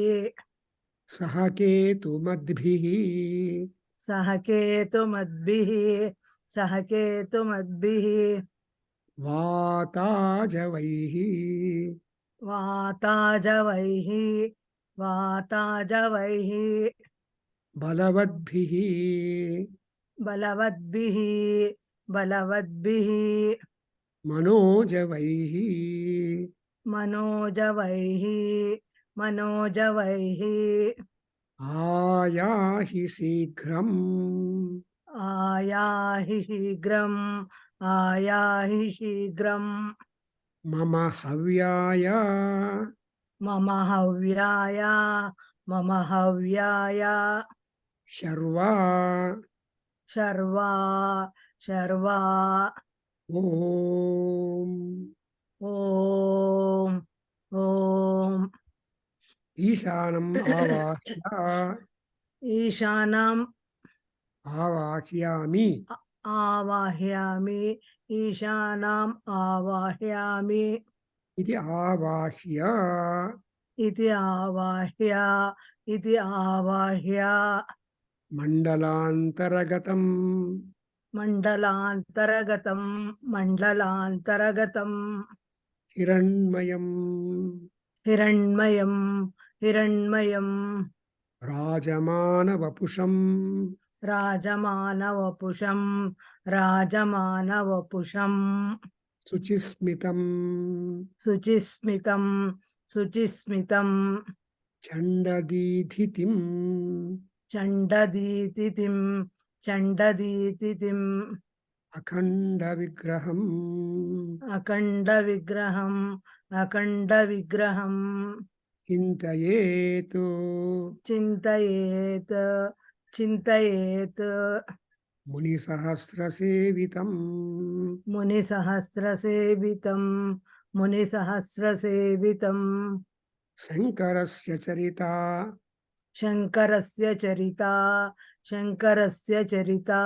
ಸಹ ಕೇತುಮದ್ಭಿಃ, ಸಹ ಕೇತುಮದ್ಭಿಃ, ಸಹ ಕೇತುಮದ್ಭಿಃ, ವಾತಾಜವೈಃ, ವಾತಾಜವೈಃ, ವಾತಾಜವೈಃ, ಬಲವದ್ಭಿಃ, ಬಲವದ್ಭಿಃ, ಬಲವದ್ಭಿಃ, ಮನೋಜವೈಃ, ಮನೋಜವೈಃ, ಮನೋಜವೈಃ, ಆಯಾಹಿ ಶೀಘ್ರಂ, ಆಯಾಹಿ ಶೀಘ್ರಂ, ಆಯಾಹಿ ಶೀಘ್ರಂ, ಮಮ ಹವ್ಯಾಯ, ಮಮ ಹವ್ಯಾಯ, ಮಮ ಹವ್ಯಾಯ, ಶರ್ವಾ, ಶರ್ವಾ, ಶರ್ವಾ, ಓಂ. ಓಂ ಓಂ. ಈಶಾನಂ ಆವಾಹ್ಯ, ಈಶಾನಂ ಆವಾಹ್ಯಾಮಿ, ಆವಾಹ್ಯಾಮಿ, ಈಶಾನಂ ಆವಾಹ್ಯಾಮಿ, ಇತಿ ಆವಾಹ್ಯ, ಇತಿ ಆವಾಹ್ಯ, ಇತಿ ಆವಾಹ್ಯ, ಮಂಡಲಾಂತರಗತಂ, ಮಂಡಲಾಂತರಗತಂ, ಮಂಡಲಾಂತರಗತಂ, ಹಿರಣ್ಮಯಂ, ಹಿರಣ್ಮಯಂ, ಹಿರಣ್ಮಯಂ, ರಾಜಮಾನವಪುಷಂ, ರಾಜಮಾನವಪುಷಂ, ರಾಜಮಾನವಪುಷಂ, ಶುಚಿಸ್ಮಿತಂ, ಶುಚಿಸ್ಮಿತಂ, ಶುಚಿಸ್ಮಿತಂ, ಚಂಡದೀಧಿತಿಂ, चण्डदीतिथिं चण्डदीतिथिं अखण्डविग्रहम् अखण्डविग्रहं चिन्तयेत् चिन्तयेत् चिन्तयेत् मुनिसहस्रसेवितम् मुनिसहस्रसेवितं मुनिसहस्रसेवितं शङ्करस्य चरिता शङ्करस्य चरिता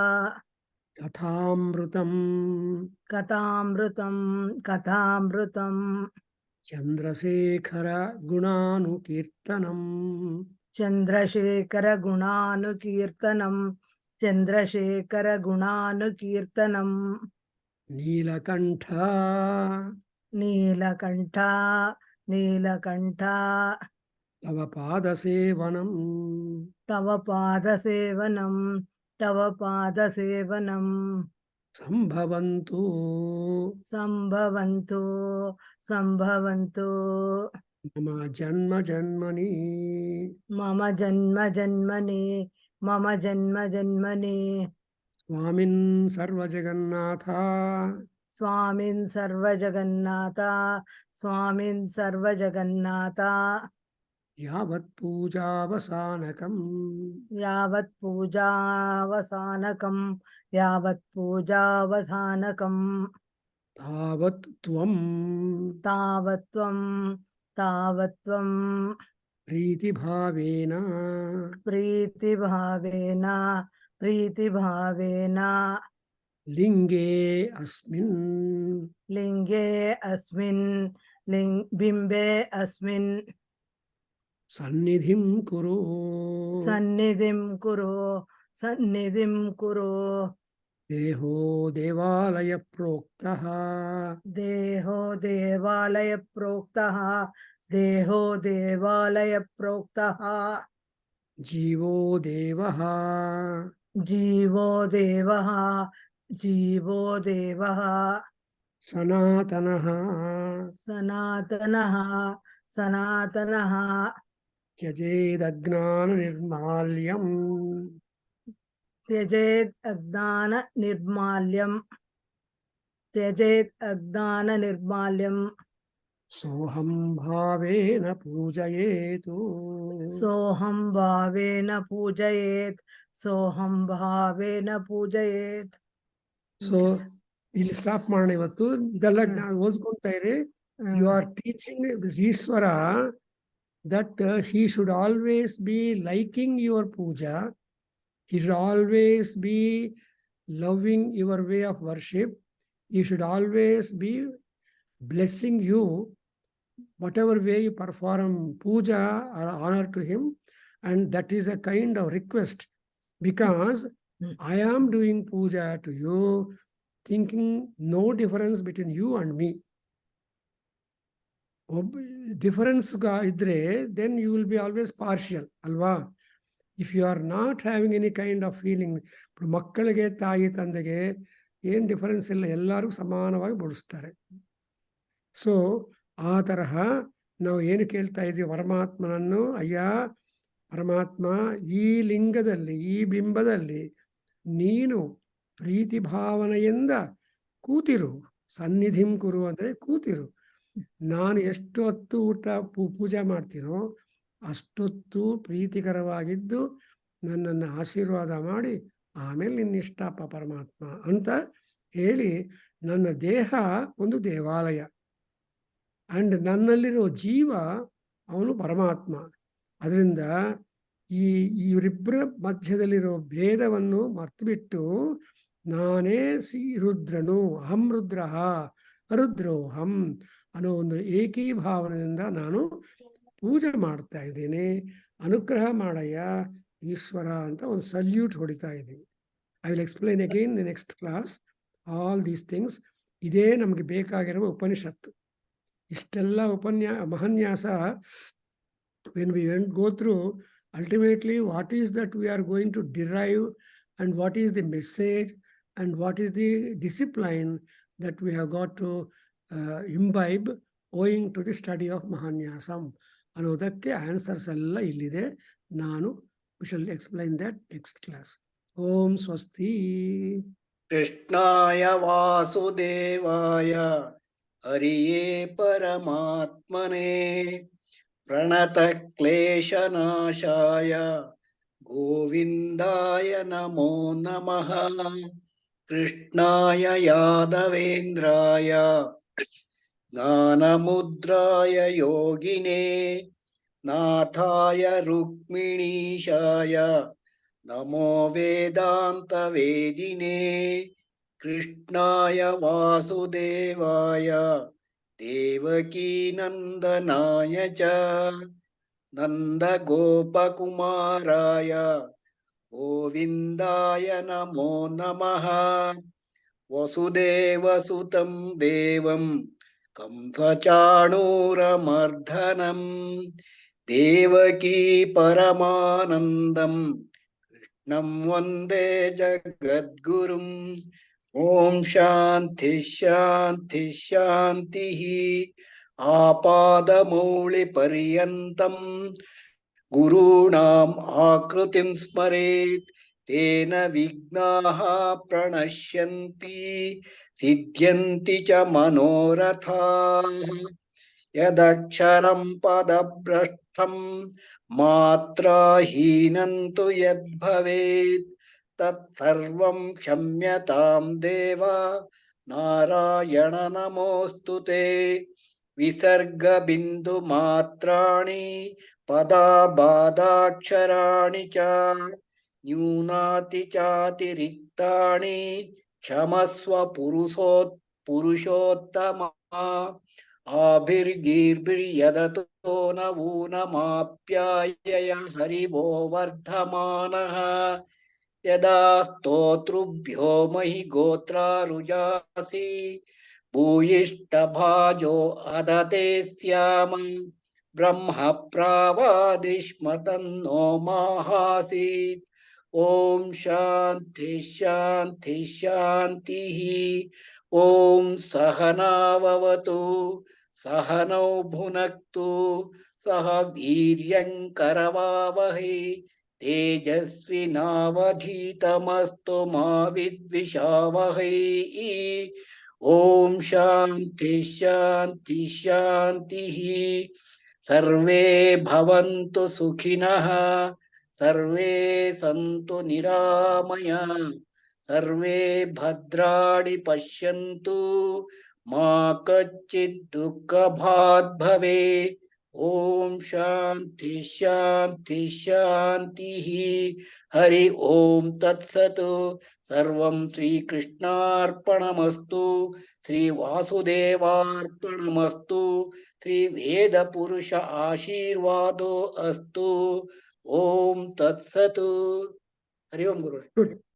कथामृतम् कथामृतं चन्द्रशेखर गुणानुकीर्तनम् चन्द्रशेखरगुणानुकीर्तनं नीलकण्ठ नीलकण्ठ तव पादसेवनम् तव पादसेवनं सम्भवन्तु सम्भवन्तु मम जन्म जन्मनि मम जन्म जन्मनि स्वामिन् सर्वजगन्नाथ स्वामिन् सर्वजगन्नाथ यावत् पूजावसानकम् यावत् पूजावसानकं तावत् त्वम् तावत् त्वं प्रीतिभावेन प्रीतिभावेन लिङ्गे अस्मिन् लिङ्गे अस्मिन् बिम्बे अस्मिन् सन्निधिं कुरु सन्निधिं कुरु देहो देवालय प्रोक्तः देहो देवालय प्रोक्तः जीवो देवः जीवो देवः सनातनः सनातनः त्यजेदज्ञाननिर्माल्यम् त्यजेत् अज्ञाननिर्माल्यं सोऽहं भावेन पूजयेतु सोऽहं भावेन पूजयेत् ಸೊ ಇಲ್ಲಿ ಸ್ಟಾಪ್ ಮಾಡೋಣ ಇವತ್ತು. ಇದೆಲ್ಲ ಓದ್ಕೊಂತಾ ಇರಿ. You are teaching Ishwara that he should always be liking your puja. He should always be loving your way of worship. He should always be blessing you whatever way you perform puja or honor to him. And that is a kind of request, because I am doing puja to you, thinking no difference between you and me. Difference idre, then you will be always partial, alva. If you are not having any kind of feeling, ಮಕ್ಕಳಿಗೆ ತಾಯಿ ತಂದೆಗೆ ಏನು difference ಇಲ್ಲ, ಎಲ್ಲರೂ ಸಮಾನವಾಗಿ ಬಡಿಸ್ತಾರೆ. So ಆ ತರಹ ನಾವು ಏನು ಕೇಳ್ತಾ ಇದ್ದೀವಿ ಪರಮಾತ್ಮನನ್ನು, ಅಯ್ಯ ಪರಮಾತ್ಮ, ಈ ಲಿಂಗದಲ್ಲಿ, ಈ ಬಿಂಬದಲ್ಲಿ ನೀನು ಪ್ರೀತಿ ಭಾವನೆಯಿಂದ ಕೂತಿರು. ಸನ್ನಿಧಿಂ ಕುರು ಅಂದರೆ ಕೂತಿರು. ನಾನು ಎಷ್ಟು ಹೊತ್ತು ಪೂಜೆ ಮಾಡ್ತೀನೋ ಅಷ್ಟೊತ್ತು ಪ್ರೀತಿಕರವಾಗಿದ್ದು ನನ್ನನ್ನು ಆಶೀರ್ವಾದ ಮಾಡಿ ಆಮೇಲೆ ನಿನ್ನಿಷ್ಟಪ್ಪ ಪರಮಾತ್ಮ ಅಂತ ಹೇಳಿ, ನನ್ನ ದೇಹ ಒಂದು ದೇವಾಲಯ ಅಂಡ್ ನನ್ನಲ್ಲಿರೋ ಜೀವ ಅವನು ಪರಮಾತ್ಮ. ಅದರಿಂದ ಇವರಿಬ್ಬರ ಮಧ್ಯದಲ್ಲಿರೋ ಭೇದವನ್ನು ಮರ್ತುಬಿಟ್ಟು ನಾನೇ ರುದ್ರನು, ಅಹಂ ರುದ್ರ ರುದ್ರೋಹಂ ಅನ್ನೋ ಒಂದು ಏಕೀಭಾವನೆಯಿಂದ ನಾನು ಪೂಜೆ ಮಾಡ್ತಾ ಇದ್ದೀನಿ. ಅನುಗ್ರಹ ಮಾಡಯ್ಯ ಈಶ್ವರ ಅಂತ ಒಂದು ಸಲ್ಯೂಟ್ ಹೊಡಿತಾ ಇದ್ದೀವಿ. I will explain again the next class all these things. ಇದೇ ನಮಗೆ ಬೇಕಾಗಿರುವ ಉಪನಿಷತ್ತು. ಇಷ್ಟೆಲ್ಲ ಮಹಾನ್ಯಾಸ when we go through, ultimately what is that we are going to derive, and what is the message, and what is the discipline that we have got to imbibe owing to the study of Mahanyasam ಅನ್ನೋದಕ್ಕೆ answers ಎಲ್ಲ ಇಲ್ಲಿದೆ. ನಾನು We shall explain that next class. Om Swasti. कृष्णाय वासुदेवाय हरिये परमात्मने प्रणतः क्लेशनाशाय गोविन्दाय नमो नमः कृष्णाय यादवेन्द्राय ज्ञानमुद्राय योगिने नाथाय रुक्मिणीशाय नमो वेदान्तवेदिने कृष्णाय वासुदेवाय देवकीनन्दनाय च नन्दगोपकुमाराय गोविन्दाय नमो नमः वसुदेवसुतं देवं कंसचाणूरमर्दनम् देवकी परमानन्दम् कृष्णं वन्दे जगद्गुरुम् ॐ शान्ति शान्ति शान्तिः आपादमौलिपर्यन्तं गुरूणाम् आकृतिं स्मरेत् तेन विघ्नाः प्रणश्यन्ति सिद्ध्यन्ति च मनोरथाः यदक्षरं पदभ्रष्टं मात्राहीनं तु यद्भवेत् तत्सर्वं क्षम्यतां देव नारायण नमोऽस्तु ते विसर्गबिन्दुमात्राणि पदाबाधाक्षराणि च न्यूनातिचातिरिक्तानि क्षमस्व पुरुषोत्तमा आभिर्गीर्भिर्यदतो न ऊनमाप्यायय हरिवो वर्धमानः यदा स्तोतृभ्यो महि गोत्रारुजासि भूयिष्ठभाजो अदते स्याम ब्रह्म प्रावादिष्म तन्नो माहासीत् ॐ शान्ति शान्ति शान्तिः ॐ सहनाववतु सहनौ भुनक्तु सह वीर्यङ्करवावहै तेजस्विनावधीतमस्तु मा विद्विषावहै ॐ शान्ति शान्ति शान्तिः सर्वे भवन्तु सुखिनः सर्वे सन्तु निरामया सर्वे भद्राणि पश्यन्तु मा कच्चित् दुःखभाग् भवेत् ॐ शान्ति शान्ति शान्तिः हरि ॐ तत्सत् सर्वं श्रीकृष्णार्पणमस्तु श्रीवासुदेवार्पणमस्तु श्रीवेदपुरुष आशीर्वादो अस्तु ॐ तत्सत् हरि ओं गुरुः Good.